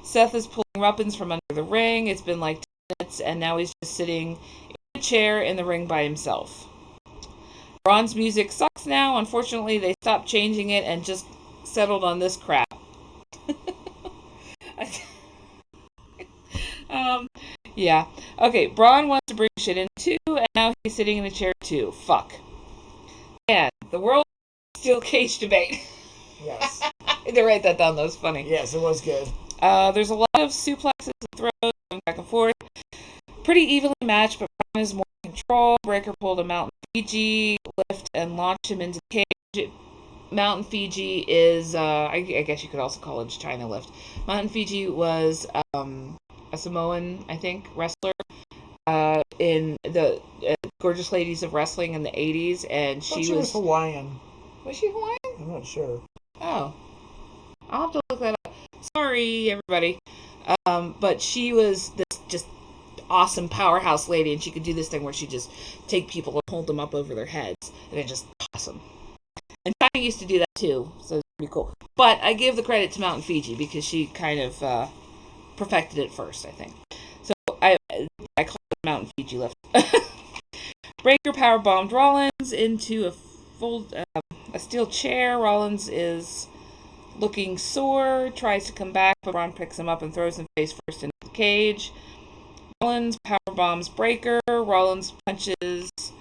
A: Seth is pulling weapons from under the ring. It's been like 10 minutes, and now he's just sitting in a chair in the ring by himself. Braun's music sucks now. Unfortunately, they stopped changing it and just settled on this crap. Yeah. Okay, Braun wants to bring shit in too, and now he's sitting in the chair too. Fuck. And the world steel cage debate.
B: Yes.
A: I had to write that down. That was funny.
B: Yes, it was good.
A: There's a lot of suplexes and throws going back and forth. Pretty evenly matched, but Braun is more in control. Breaker pulled a Mountain Fiji lift and launched him into the cage. Mountain Fiji is, I guess you could also call it China lift. Mountain Fiji was a Samoan, I think, wrestler in the Gorgeous Ladies of Wrestling in the 80s, and she was
B: Hawaiian.
A: Was she Hawaiian?
B: I'm not sure.
A: Oh. I'll have to look that up. Sorry, everybody. But she was this just awesome powerhouse lady, and she could do this thing where she just take people and hold them up over their heads, and it's just awesome. And China used to do that too, so it's pretty cool. But I give the credit to Mountain Fiji because she kind of perfected it first, I think. So I call it Mountain Fiji lift. Breaker power bombed Rollins into a steel chair. Rollins is looking sore, tries to come back, but Braun picks him up and throws him face first into the cage. Rollins power bombs Breaker. Rollins puncheth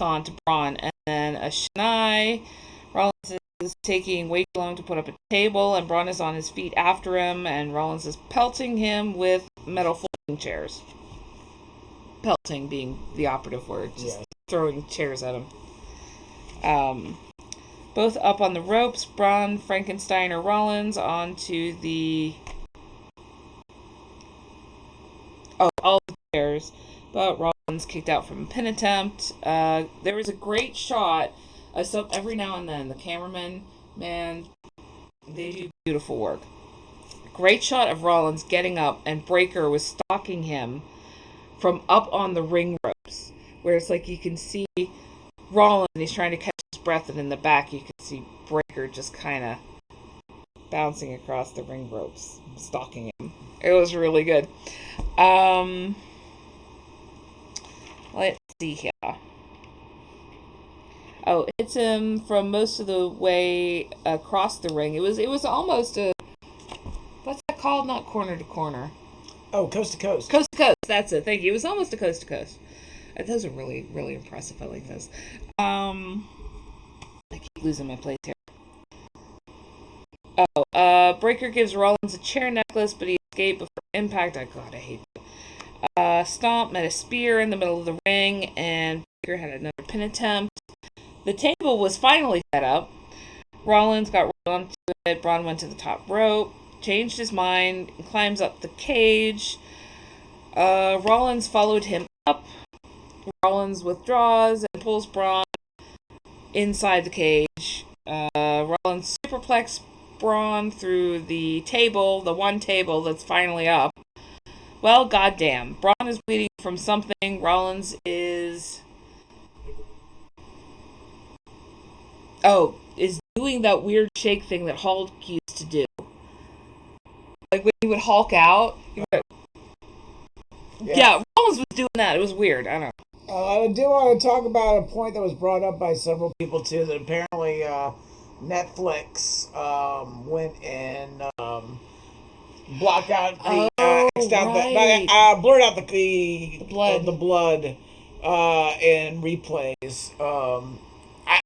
A: on to Braun, and then a Shinai. Rollins is taking way too long to put up a table, and Braun is on his feet after him, and Rollins is pelting him with metal folding chairs. Pelting being the operative word, just throwing chairs at him. Both up on the ropes, Braun, Frankensteiner, Rollins onto the... all the chairs, but Rollins kicked out from a pin attempt. There was a great shot of every now and then. The cameramen, man, they do beautiful work. Great shot of Rollins getting up, and Breaker was stalking him from up on the ring ropes, where it's like you can see Rollins, and he's trying to catch his breath, and in the back you can see Breaker just kind of bouncing across the ring ropes, stalking him. It was really good. Let's see here. Oh, it hits him from most of the way across the ring. It was almost a, what's that called? Not corner to corner.
B: Oh, coast to coast.
A: Coast to coast. That's it. Thank you. It was almost a coast to coast. Those are really, really impressive. I like those. I keep losing my place here. Breaker gives Rollins a chair necklace, but he escaped before impact. I hate that. Stomp met a spear in the middle of the ring, and Breaker had another pin attempt. The table was finally set up. Rollins got rolled onto it. Braun went to the top rope, changed his mind, and climbs up the cage. Rollins followed him up. Rollins withdraws and pulls Braun inside the cage. Rollins superplex Braun through the table, the one table that's finally up. Well, goddamn. Braun is bleeding from something. Rollins is doing that weird shake thing that Hulk used to do. Like when he would Hulk out. Yeah, Rollins was doing that. It was weird. I don't know.
B: I do want to talk about a point that was brought up by several people too. That apparently Netflix went and blocked out the blurred out the blood in replays.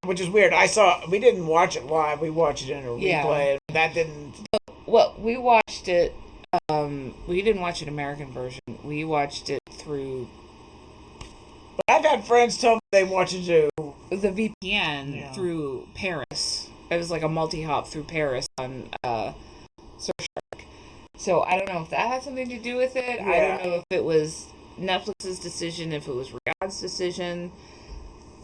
B: Which is weird. We didn't watch it live. We watched it in a replay. And that didn't.
A: Well, we watched it. We didn't watch an American version. We watched it through.
B: But I've had friends tell me they watched it too.
A: The VPN through Paris. It was like a multi-hop through Paris on Surfshark. So I don't know if that had something to do with it. Yeah. I don't know if it was Netflix's decision, if it was Riyadh's decision.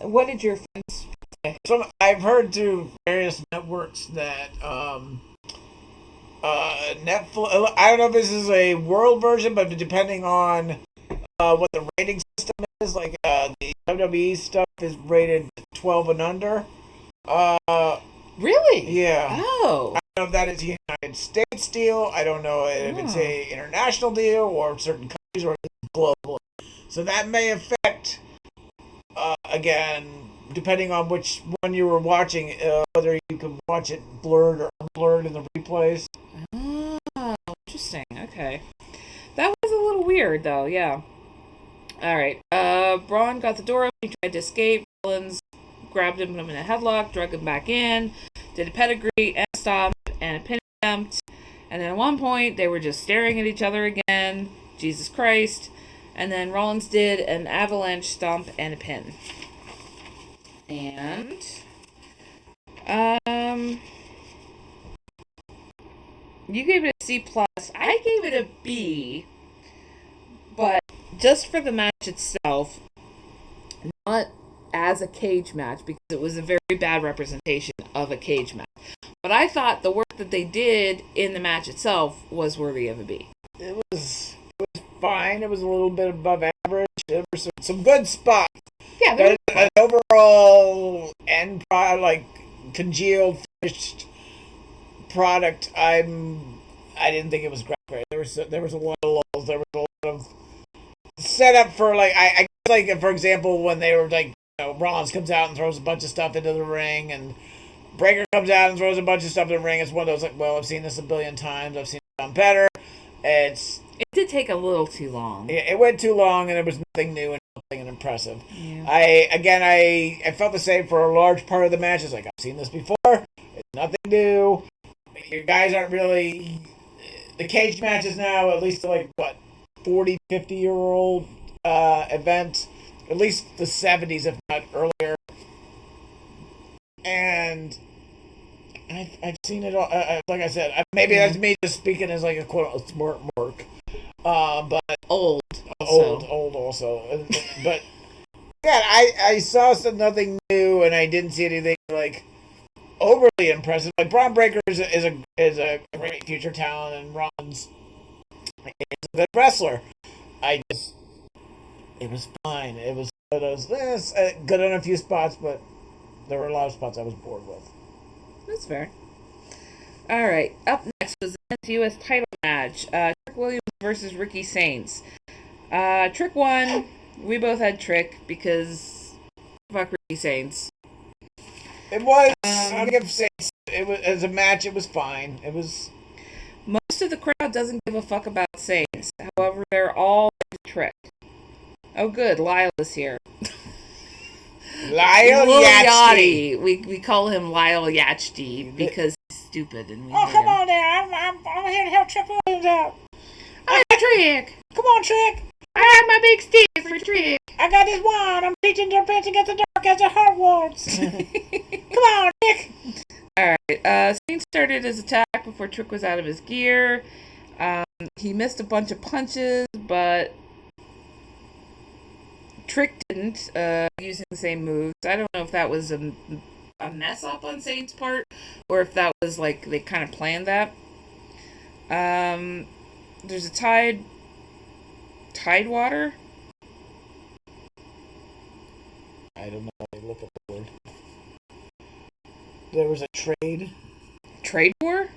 A: What did your friends say?
B: I've heard through various networks that Netflix. I don't know if this is a world version, but depending on what the rating system is, like the WWE stuff is rated 12 and under.
A: Really?
B: Yeah.
A: Oh.
B: I don't know if that is a United States deal. I don't know if it's a international deal or certain countries or global. So that may affect, again, depending on which one you were watching, whether you could watch it blurred or unblurred in the replays.
A: Oh, interesting. Okay. That was a little weird, though. Yeah. All right. Braun got the door open. He tried to escape. Rollins grabbed him, put him in a headlock, drug him back in, did a pedigree and a stomp and a pin attempt. And then at one point, they were just staring at each other again. Jesus Christ. And then Rollins did an avalanche stomp and a pin. And you gave it a C+. I gave it a B. But just for the match itself, not as a cage match, because it was a very bad representation of a cage match. But I thought the work that they did in the match itself was worthy of a B.
B: It was fine. It was a little bit above average. There were some good spots.
A: Yeah,
B: but an overall end product, like congealed finished product, I didn't think it was great. There was a lot of lulls. There was a lot of setup for I guess like for example when they were like Rollins comes out and throws a bunch of stuff into the ring and Breaker comes out and throws a bunch of stuff in the ring. It's one of those I've seen this a billion times. I've seen it done better. It
A: did take a little too long.
B: It went too long and there was nothing new and nothing impressive.
A: Yeah.
B: I felt the same for a large part of the match. It's like I've seen this before. It's nothing new. Your guys aren't really the cage matches now, at least 40, 50-year-old event, at least the 70s, if not earlier. And I've seen it all. Like I said, maybe that's me just speaking as like a quote smart mark, but
A: old
B: also. But yeah, I saw nothing new, and I didn't see anything overly impressive. Like Braun Breaker is a great future talent, and Ron's is a good wrestler. It was fine. It was good on a few spots, but there were a lot of spots I was bored with.
A: That's fair. All right. Up next was the U.S. title match. Trick Williams versus Ricky Saints. Trick won. We both had Trick because fuck Ricky Saints.
B: It was. I'll give Saints. It was as a match. It was fine. It was.
A: Most of the crowd doesn't give a fuck about Saints. However, they're all tricked. Oh, good. Lyle is here.
B: Lyle
A: Lil
B: Yachty.
A: We call him Lyle Yachty because he's stupid and we
B: Oh,
A: hate
B: come
A: him.
B: on there. I'm here to help Trick Williams out.
A: I'm Trick.
B: Come on, Trick.
A: I have my big stick for Trick.
B: I got this wand. I'm teaching their fence against the dark as a Hogwarts. Come on, Trick.
A: Alright, Saint started his attack before Trick was out of his gear. He missed a bunch of punches, but Trick didn't, using the same moves. I don't know if that was a mess up on Saint's part, or if that was like they kind of planned that. There's a Tidewater.
B: I don't know. Look at the word. There was a
A: Trade war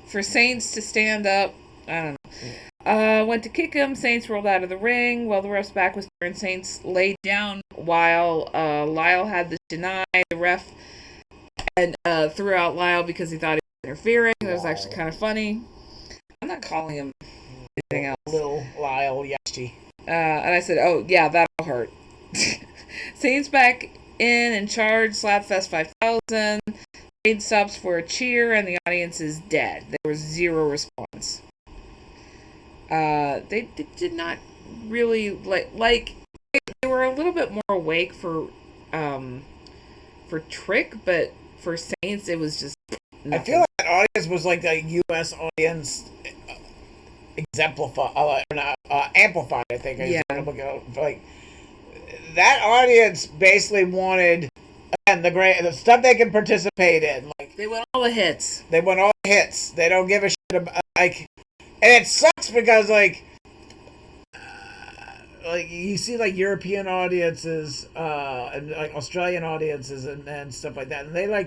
A: for Saints to stand up. I don't know. Went to kick him. Saints rolled out of the ring. While the ref's back was turned, Saints laid down while Lyle had the deny. The ref and threw out Lyle because he thought he was interfering. That was actually kind of funny. I'm not calling him anything else.
B: Little Lyle Yachty.
A: And I said, "Oh yeah, that'll hurt." Saints back in charge. Slapfest 5000. Saints stops for a cheer, and the audience is dead. There was zero response. They did not really like they were a little bit more awake for Trick, but for Saints it was just nothing.
B: I feel like that audience was like the U.S. audience amplified. I think.
A: Yeah.
B: Like that audience basically wanted the stuff they can participate in. Like
A: They want all the hits.
B: They want all the hits. They don't give a shit about and it sucks because like you see like European audiences and like Australian audiences and stuff like that, and they're oh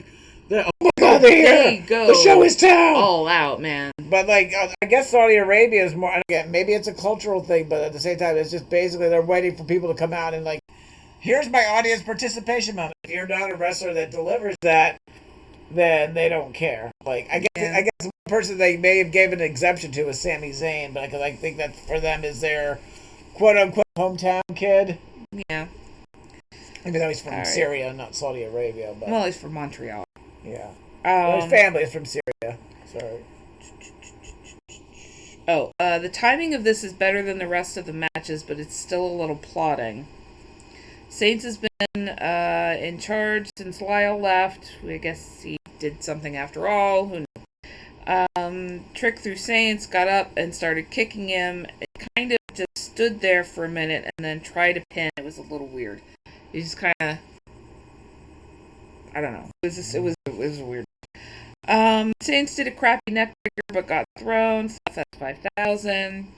B: my god, they're here.
A: They go
B: the show is down.
A: All out, man.
B: But like I guess Saudi Arabia is more. Again, maybe it's a cultural thing, but at the same time, it's just basically they're waiting for people to come out and like, here's my audience participation moment. If you're not a wrestler that delivers that, then they don't care. Like I guess one person they may have given an exemption to is Sami Zayn, but I think that for them is their quote unquote hometown kid.
A: Yeah.
B: Even though he's from Syria, not Saudi Arabia. But
A: Well, he's from Montreal.
B: Yeah. His family is from Syria. Sorry.
A: The timing of this is better than the rest of the matches, but it's still a little plodding. Saints has been in charge since Lyle left. I guess he did something after all. Who knows? Trick through Saints, got up and started kicking him. It kind of just stood there for a minute and then tried to pin. It was a little weird. He just kind of, I don't know. It was weird. Saints did a crappy neck breaker but got thrown. That's 5,000.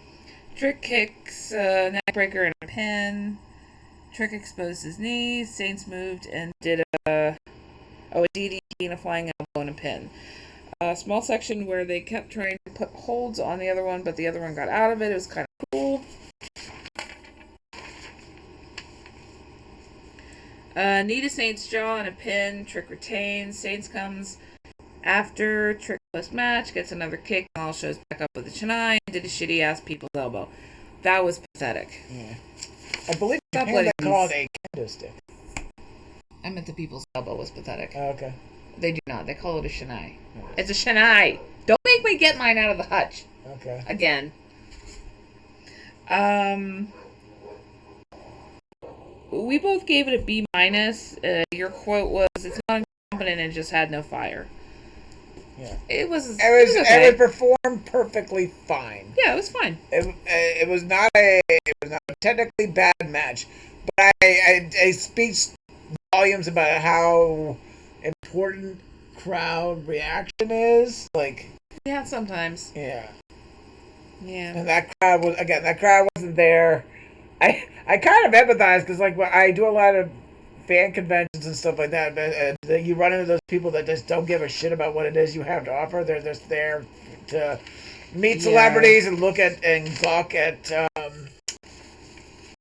A: Trick kicks neck breaker and a pin. Trick exposed his knees. Saints moved and did a DDT and a flying elbow and a pin. A small section where they kept trying to put holds on the other one, but the other one got out of it. It was kind of cool. Knee to Saints' jaw and a pin. Trick retains. Saints comes after. Trick post-match gets another kick. And all shows back up with the Chennai and did a shitty-ass people's elbow. That was pathetic.
B: Yeah. I believe they called a kendo stick.
A: I meant the people's elbow was pathetic.
B: Oh, okay.
A: They do not. They call it a Chennai. It's a Chennai. Don't make me get mine out of the hutch.
B: Okay.
A: Again. We both gave it a B minus. Your quote was, "It's not incompetent and just had no fire."
B: Yeah.
A: It was okay.
B: It performed perfectly fine.
A: Yeah, it was fine.
B: It was not a technically bad match, but I speaks volumes about how important crowd reaction is. Like,
A: yeah, sometimes.
B: Yeah.
A: Yeah.
B: And that crowd wasn't there. I kind of empathize because like I do a lot of fan conventions and stuff like that, but you run into those people that just don't give a shit about what it is you have to offer. They're just there to meet celebrities and look at and gawk at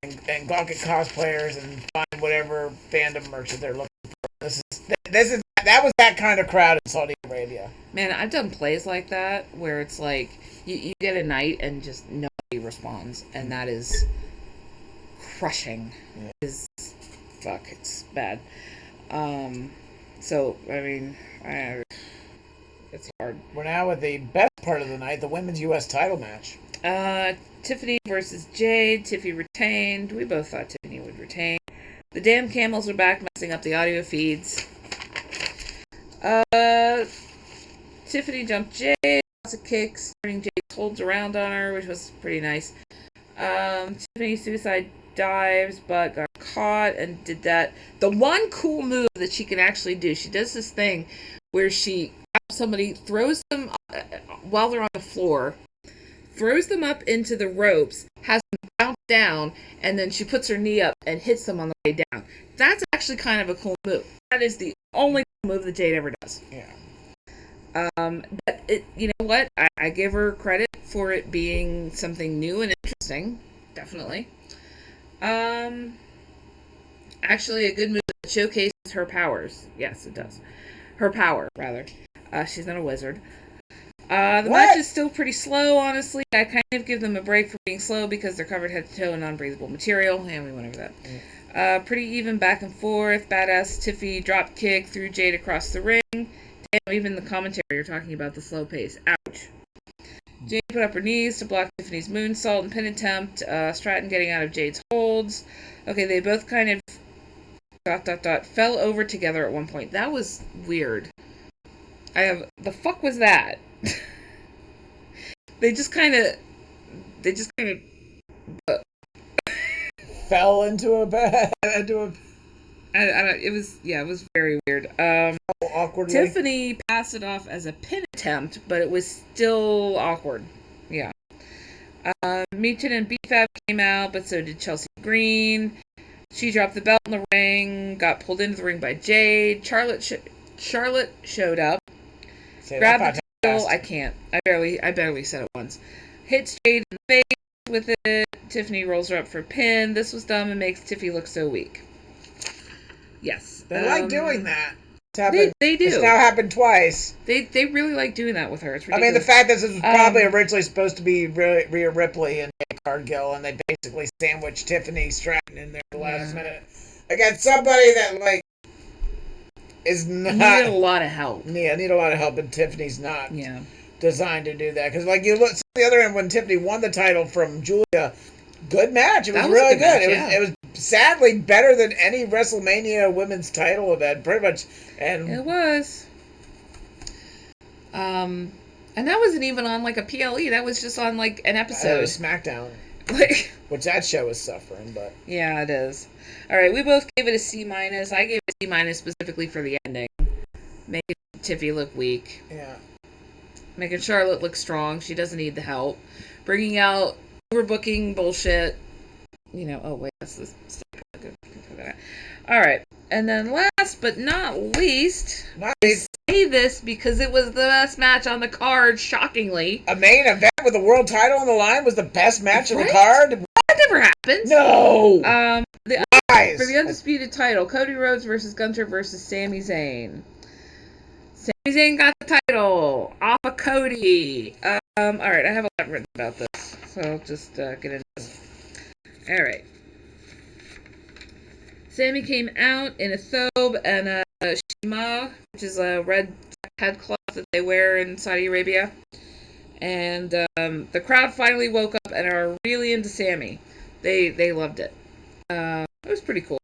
B: cosplayers and find whatever fandom merch that they're looking for. That was that kind of crowd in Saudi Arabia.
A: Man, I've done plays like that where it's like you get a night and just nobody responds, and that is crushing.
B: Yeah.
A: It's bad. So I mean, it's hard.
B: We're now with the best part of the night, the women's U.S. title match.
A: Tiffany versus Jade. Tiffy retained. We both thought Tiffany would retain. The damn camels are back, messing up the audio feeds. Tiffany jumped Jade. Lots of kicks. Turning Jade's holds around on her, which was pretty nice. Tiffany suicide dives, but got caught and did that. The one cool move that she can actually do, she does this thing where she grabs somebody, throws them while they're on the floor, throws them up into the ropes, has them bounce down, and then she puts her knee up and hits them on the way down. That's actually kind of a cool move. That is the only move that Jade ever does.
B: Yeah.
A: But you know what? I give her credit for it being something new and interesting. Definitely. Actually, a good move that showcases her powers. Yes, it does. Her power, rather. She's not a wizard. The match is still pretty slow, honestly. I kind of give them a break for being slow because they're covered head to toe in non-breathable material, and we went over that. Pretty even back and forth. Badass Tiffy drop kick through Jade across the ring. Damn, even the commentary are talking about the slow pace. Ouch. Jade put up her knees to block Tiffany's moonsault and pin attempt. Stratton getting out of Jade's holds. Okay, they both kind of fell over together at one point. That was weird. The fuck was that? They just kind of
B: fell into a bed.
A: It was very weird.
B: Awkwardly.
A: Tiffany passed it off as a pin attempt, but it was still awkward. Yeah. Meechin and BFAB came out, but so did Chelsea Green. She dropped the belt in the ring, got pulled into the ring by Jade. Charlotte showed up. Grabbed the title. I can't. I barely said it once. Hits Jade in the face with it. Tiffany rolls her up for a pin. This was dumb and makes Tiffy look so weak. Yes.
B: They like doing that.
A: They do.
B: It's now happened twice.
A: They really like doing that with her. It's ridiculous.
B: I mean, the fact that this was probably originally supposed to be Rhea Ripley and Jade Cargill, and they basically sandwiched Tiffany Stratton in there at the last minute. Against somebody that, is not...
A: Needed a lot of help.
B: Yeah, need a lot of help, and Tiffany's not designed to do that. Because, you look, on the other end, when Tiffany won the title from Julia, good match. It was really good. It was sadly better than any WrestleMania women's title event, pretty much. And
A: it was. And that wasn't even on a PLE. That was just on an episode.
B: It was SmackDown. Which that show is suffering, but
A: yeah, it is. All right, we both gave it a C-. I gave it a C- specifically for the ending, making Tiffy look weak.
B: Yeah. Making
A: Charlotte look strong. She doesn't need the help. Bringing out overbooking bullshit. Oh wait, that's the stuff. All right, and then last but not least, I say this because it was the best match on the card. Shockingly,
B: a main event with a world title on the line was the best match on the card.
A: That never happens.
B: No.
A: For the undisputed title, Cody Rhodes versus Gunther versus Sami Zayn. Sami Zayn got the title off of Cody. All right, I have a lot written about this, so I'll just get into this. All right. Sami came out in a thobe and a shima, which is a red headcloth that they wear in Saudi Arabia. And the crowd finally woke up and are really into Sami. They loved it. It was pretty cool.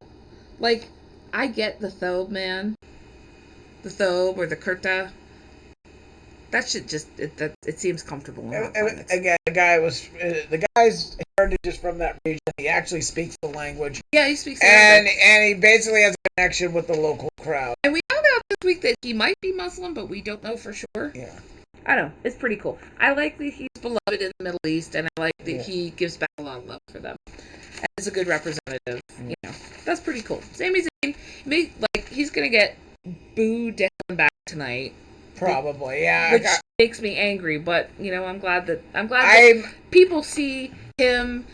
A: I get the thobe, man. The thobe or the kurta. That shit just it seems comfortable.
B: Again, the guy's heritage is from that region. He actually speaks the language.
A: Yeah, he speaks Arabic.
B: And he basically has a connection with the local crowd.
A: And we found out this week that he might be Muslim, but we don't know for sure.
B: Yeah.
A: I don't know. It's pretty cool. I like that he's beloved in the Middle East, and I like that he gives back a lot of love for them. And is a good representative. That's pretty cool. Sami Zayn, he's gonna get booed down back tonight.
B: Probably, yeah.
A: Which makes me angry, but I'm glad that people see him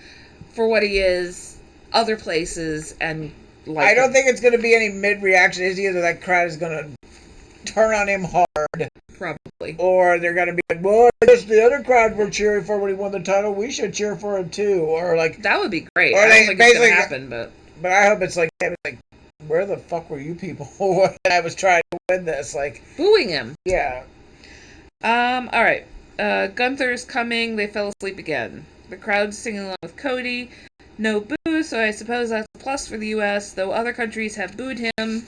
A: for what he is, other places, and like
B: I don't
A: him.
B: think it's going to be any mid-reaction. It's either that crowd is going to turn on him hard,
A: Probably.
B: or they're going to be like, well, I guess the other crowd were cheering for when he won the title. We should cheer for him too. Or like,
A: That would be great.
B: Or
A: I
B: they
A: don't think it's going to
B: basically-
A: happen, but
B: I hope it's like, where the fuck were you people when I was trying to win this? Like,
A: booing him.
B: yeah.
A: All right. Gunther's coming. They fell asleep again. The crowd's singing along with Cody. No boo, so I suppose that's a plus for the U.S., though other countries have booed him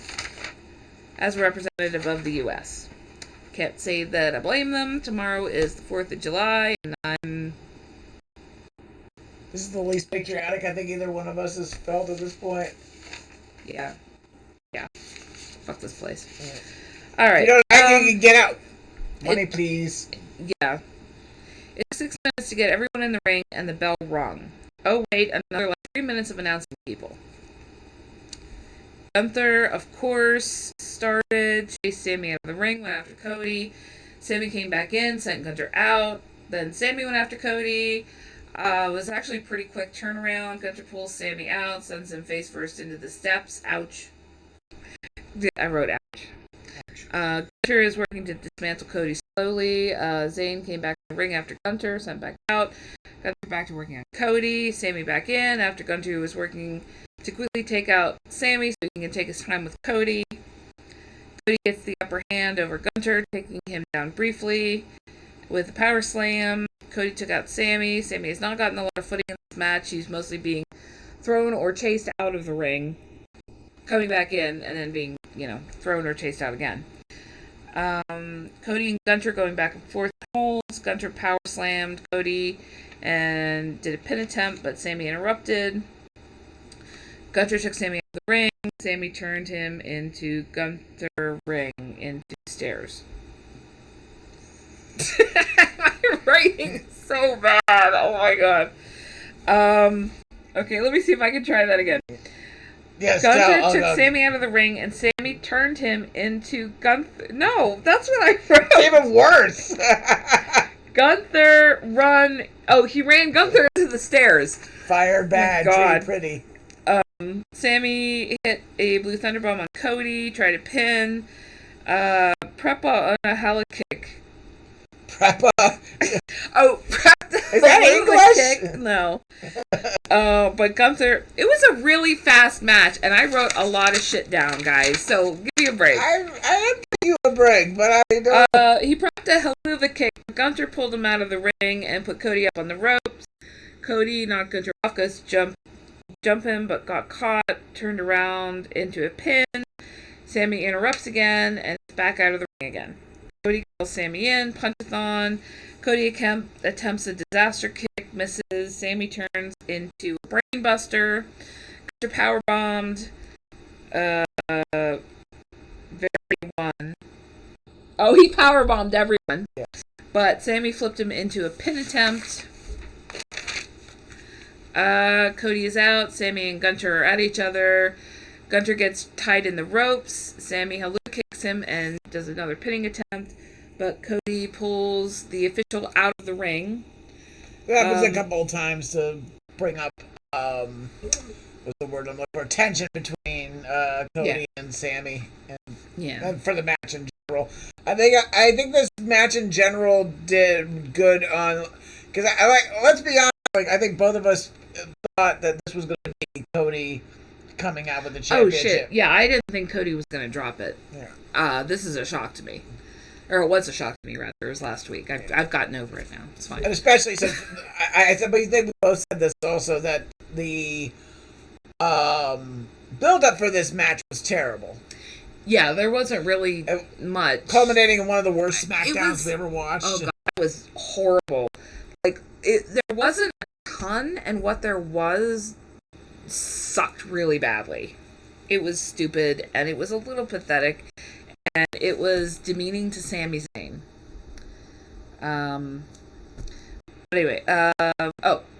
A: as a representative of the U.S. Can't say that I blame them. Tomorrow is the 4th of July, and
B: This is the least patriotic I think either one of us has felt at this point.
A: yeah. Fuck this place. All right.
B: You know, I can get out. Money, please.
A: Yeah. It took 6 minutes to get everyone in the ring and the bell rung. Oh, wait, another 3 minutes of announcing people. Gunther, of course, started, chased Sammy out of the ring, went after Cody. Sammy came back in, sent Gunther out. Then Sammy went after Cody. It was actually a pretty quick turnaround. Gunther pulls Sammy out, sends him face first into the steps. Ouch. I wrote ouch. Gunther is working to dismantle Cody slowly. Zayn came back in the ring after Gunther, sent back out. Gunther back to working on Cody. Sammy back in after Gunther was working to quickly take out Sammy so he can take his time with Cody. Cody gets the upper hand over Gunther, taking him down briefly with a power slam. Cody took out Sammy. Sammy has not gotten a lot of footing in this match. He's mostly being thrown or chased out of the ring, coming back in, and then being, thrown or chased out again. Cody and Gunther going back and forth holds. Gunther power slammed Cody and did a pin attempt, but Sammy interrupted. Gunther took Sammy out of the ring. Sammy turned him into Gunther ring into stairs. My writing so bad. Oh my god. Okay, let me see if I can try that again.
B: Yes,
A: Gunther took Sammy out of the ring, and Sammy turned him into Gunther. No, that's what I wrote.
B: It's even worse.
A: Gunther run. Oh, he ran Gunther into the stairs.
B: Fire bad,
A: God.
B: pretty.
A: Sammy hit a blue thunderbomb on Cody, tried to pin. Preppa on a hella kick.
B: Preppa.
A: Oh,
B: Is that English?
A: kick? No. But Gunther, it was a really fast match, and I wrote a lot of shit down, guys. So give me a break.
B: I didn't give you a break, but I don't.
A: He prepped a hell of a kick. Gunther pulled him out of the ring and put Cody up on the ropes. Cody knocked Gunther off, goes to jump him, but got caught, turned around into a pin. Sammy interrupts again, and is back out of the ring again. Cody calls Sammy in, punch-a-thon. Cody attempts a disaster kick, misses. Sammy turns into a brainbuster. Gunther powerbombed. Everyone. Oh, he powerbombed everyone.
B: Yes.
A: But Sammy flipped him into a pin attempt. Cody is out. Sammy and Gunther are at each other. Gunther gets tied in the ropes. Sammy Halu kicks him and does another pinning attempt. But Cody pulls the official out of the ring.
B: It happens a couple of times to bring up, what's the word I'm looking for? Tension between Cody and Sammy. And for the match in general. I think this match in general did good on, because let's be honest, I think both of us thought that this was going to be Cody coming out with the championship.
A: Oh shit! Yeah, I didn't think Cody was going to drop it.
B: Yeah.
A: This is a shock to me, or it was a shock to me rather. It was last week. I've gotten over it now. It's fine.
B: And especially since I think we both said this also, that the build up for this match was terrible.
A: Yeah, there wasn't really much.
B: Culminating in one of the worst SmackDowns we ever watched.
A: Oh god, it was horrible. There wasn't a ton, and what there was sucked really badly. It was stupid, and it was a little pathetic, and it was demeaning to Sami Zayn. Anyway,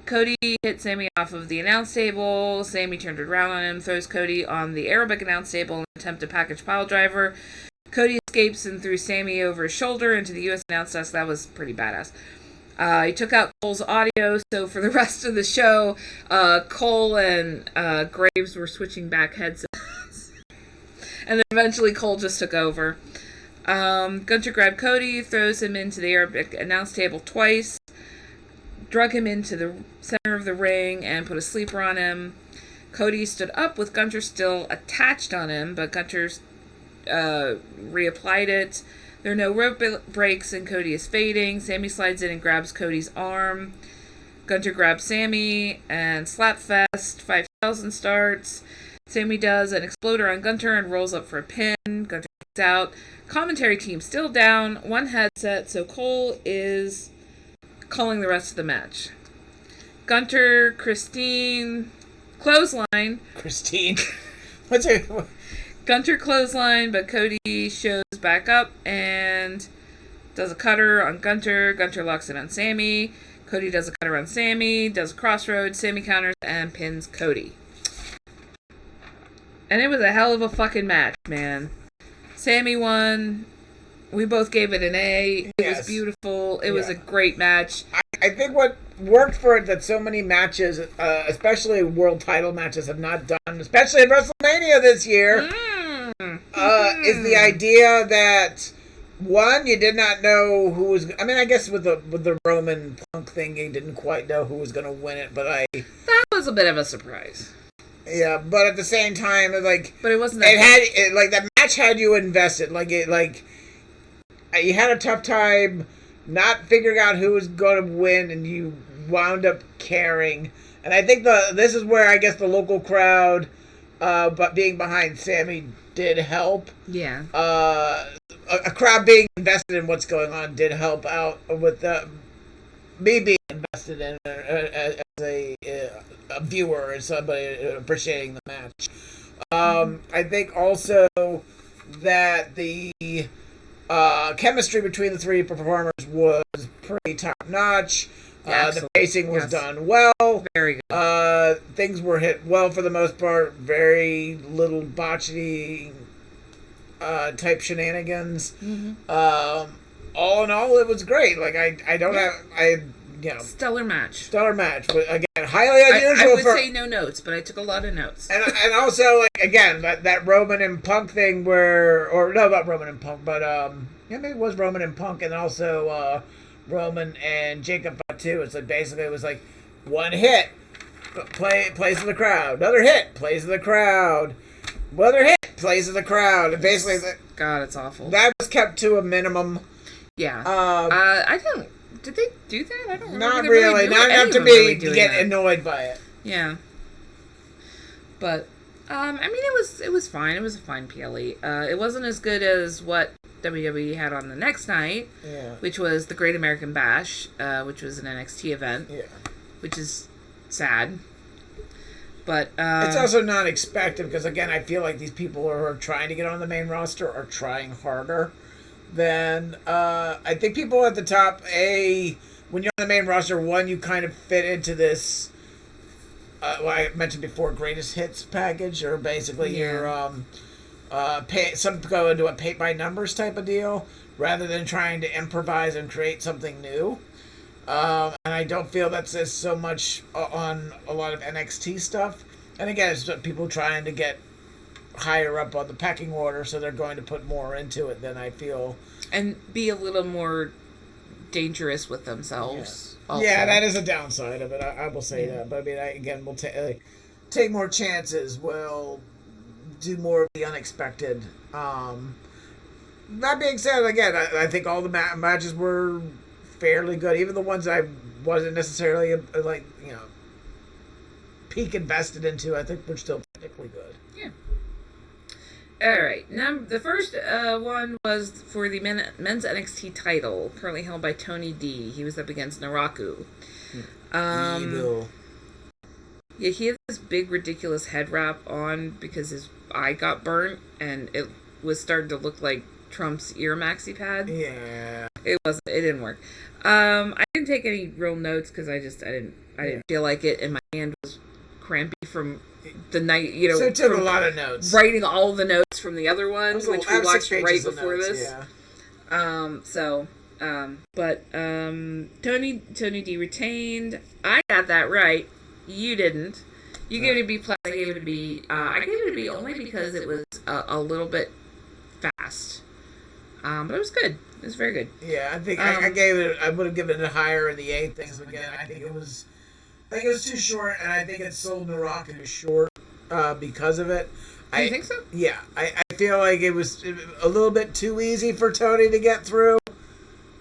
A: Cody hit Sammy off of the announce table. Sammy turned around on him, throws Cody on the Arabic announce table in an attempt to package pile driver. Cody escapes and threw Sammy over his shoulder into the U.S. announce desk. That was pretty badass. He took out Cole's audio, so for the rest of the show, Cole and Graves were switching back headsets. And then eventually Cole just took over. Gunter grabbed Cody, throws him into the Arabic announce table twice, drug him into the center of the ring, and put a sleeper on him. Cody stood up with Gunter still attached on him, but Gunter reapplied it. There are no rope breaks, and Cody is fading. Sammy slides in and grabs Cody's arm. Gunter grabs Sammy, and Slapfest 5000 starts. Sammy does an exploder on Gunter and rolls up for a pin. Gunter kicks out. Commentary team still down. One headset, so Cole is calling the rest of the match. Gunter, Christine, clothesline.
B: Christine. What's her...
A: Gunter clothesline, but Cody shows back up and does a cutter on Gunter. Gunter locks it on Sammy. Cody does a cutter on Sammy, does a crossroads. Sammy counters and pins Cody. And it was a hell of a fucking match, man. Sammy won. We both gave it an A. It was beautiful. It was a great match.
B: I think what worked for it that so many matches, especially world title matches, have not done, especially at WrestleMania this year, is the idea that, one, you did not know who was... I mean, I guess with the Roman Punk thing, you didn't quite know who was going to win it, but
A: that was a bit of a surprise.
B: Yeah, but at the same time, like...
A: But it wasn't...
B: that match had you invested. You had a tough time not figuring out who was going to win, and you wound up caring. And I think this is where, I guess, the local crowd, but being behind Sammy did help.
A: Yeah.
B: A crowd being invested in what's going on did help out with me being invested in as a viewer and somebody appreciating the match. I think also that the chemistry between the three performers was pretty top-notch. The pacing was done well.
A: Very good.
B: Things were hit well for the most part. Very little botchy type shenanigans.
A: Mm-hmm.
B: All in all, it was great.
A: Stellar match.
B: But again, highly unusual.
A: I would say no notes, but I took a lot of notes.
B: And also, again, that Roman and Punk thing not Roman and Punk, but maybe it was Roman and Punk, and also Roman and Jacob too. It's basically it was one hit, plays to the crowd, another hit, plays to the crowd, another hit, plays to the crowd. And basically,
A: God, it's awful.
B: That was kept to a minimum.
A: Yeah. I don't. Did they do that? I don't remember.
B: Not really. Not enough to get annoyed by it.
A: Yeah. But I mean, it was fine. It was a fine PLE. It wasn't as good as what WWE had on the next night, which was the Great American Bash, which was an NXT event, which is sad. But
B: it's also not expected because, again, I feel like these people who are trying to get on the main roster are trying harder than I think people at the top. When you're on the main roster, one, you kind of fit into this. I mentioned before, greatest hits package, or basically your some go into a paint by numbers type of deal rather than trying to improvise and create something new. And I don't feel that's so much on a lot of NXT stuff. And again, it's people trying to get higher up on the pecking order, so they're going to put more into it than I feel. And
A: be a little more dangerous with themselves.
B: Yeah, that is a downside of it. I will say that. But I mean, we'll take more chances. We'll do more of the unexpected. That being said, again, I think all the matches were fairly good. Even the ones I wasn't necessarily peak invested into, I think were still technically good.
A: Yeah. All right. Now, the first one was for the men's NXT title, currently held by Tony D. He was up against Naraku.
B: Evil.
A: Yeah, he had this big, ridiculous head wrap on because his eye got burnt, and it was starting to look like Trump's ear maxi pad.
B: Yeah.
A: It didn't work. I didn't take any real notes because I didn't feel like it, and my hand was crampy from the night,
B: so it took a lot of notes.
A: Writing all the notes from the other one, which we watched right before
B: notes,
A: this. So Tony D retained. I got that right. You didn't. You gave it a B plus. I gave it a B. I gave it a B only because it was a little bit fast. But it was good. It was very good.
B: Yeah, I think I gave it. I would have given it higher in the A things again. I think it was too short, and I think it sold Naraka short because of it.
A: You think so?
B: Yeah, I feel like it was a little bit too easy for Tony to get through.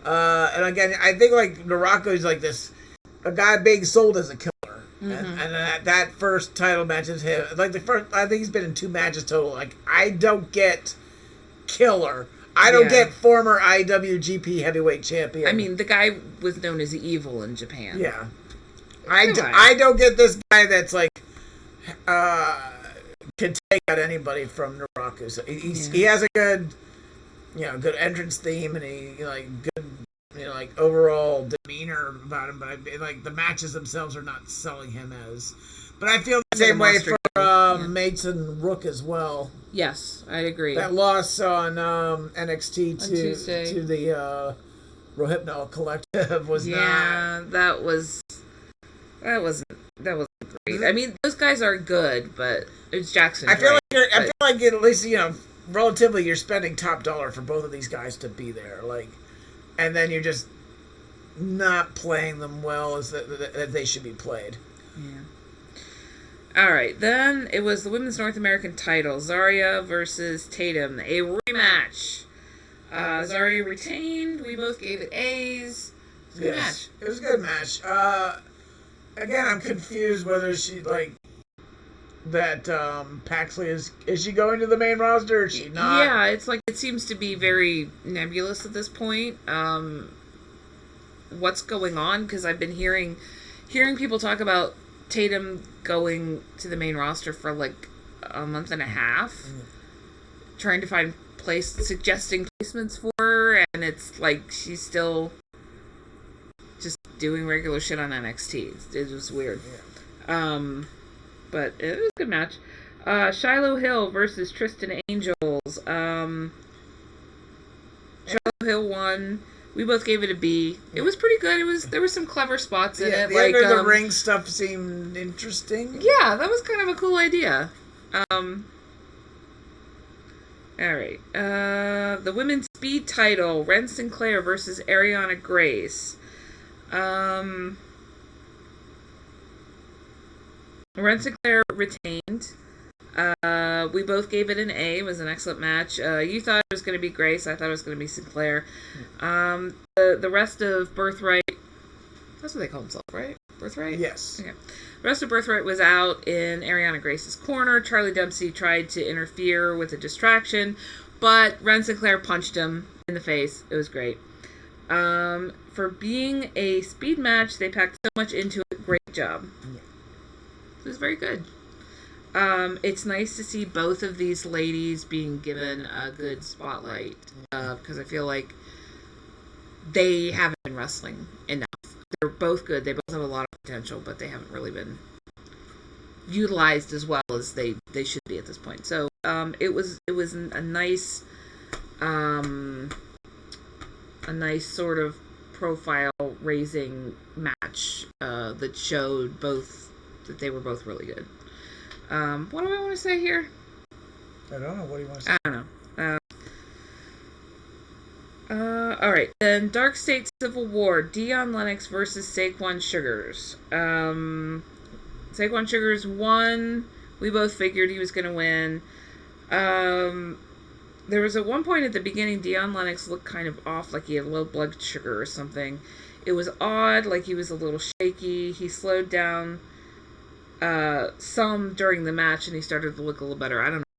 B: And again, I think like Naraka is like a guy being sold as a killer. Mm-hmm. And that first title match is him. Like I think he's been in 2 matches total. Like, I don't get killer. I don't get former IWGP heavyweight champion.
A: I mean, the guy was known as evil in Japan.
B: Yeah. I don't get this guy that's like, can take out anybody from Naraku. So he has a good, good entrance theme, and he good, overall demeanor about him. But like the matches themselves are not selling him as. But I feel the same way for Mason Rook as well.
A: Yes, I agree.
B: That loss on NXT to the Rohypnol Collective was not.
A: Yeah, that wasn't great. I mean, those guys are good, but it's Jackson.
B: I feel like at least relatively you're spending top dollar for both of these guys to be there, and then you're just not playing them well as they should be played.
A: Yeah. All right, then it was the Women's North American title, Zarya versus Tatum, a rematch. Zarya retained. We both gave it A's. It was a good match.
B: It was a good match. Again, I'm confused whether she that Paxley is she going to the main roster or is she not?
A: Yeah, it's like it seems to be very nebulous at this point. What's going on? Because I've been hearing people talk about Tatum going to the main roster for like a month and a half, trying to find suggesting placements for her, and it's like she's still just doing regular shit on NXT. It was weird. Yeah. But it was a good match. Shiloh Hill versus Tristan Angels. Shiloh Hill won. We both gave it a B. It was pretty good. There were some clever spots in it.
B: The under the ring stuff seemed interesting.
A: Yeah, that was kind of a cool idea. All right. The women's speed title, Ren Sinclair versus Ariana Grace. Ren Sinclair retained. We both gave it an A. It was an excellent match. You thought it was going to be Grace. I thought it was going to be Sinclair. The rest of Birthright, that's what they call themselves, right? Birthright?
B: Yes.
A: Okay. The rest of Birthright was out in Ariana Grace's corner. Charlie Dempsey tried to interfere with a distraction, but Ren Sinclair punched him in the face. It was great. For being a speed match, they packed so much into it. Great job. Yeah. It was very good. It's nice to see both of these ladies being given a good spotlight, because I feel like they haven't been wrestling enough. They're both good. They both have a lot of potential, but they haven't really been utilized as well as they should be at this point. So it was a nice sort of profile raising match that showed both that they were both really good. What do I want to say here?
B: I don't know. What do you want to say?
A: I don't know. All right. Then Dark State Civil War, Dion Lennox versus Saquon Sugars. Saquon Sugars won. We both figured he was going to win. There was at one point at the beginning, Dion Lennox looked kind of off, like he had low blood sugar or something. It was odd, like he was a little shaky. He slowed down some during the match, and he started to look a little better. I don't know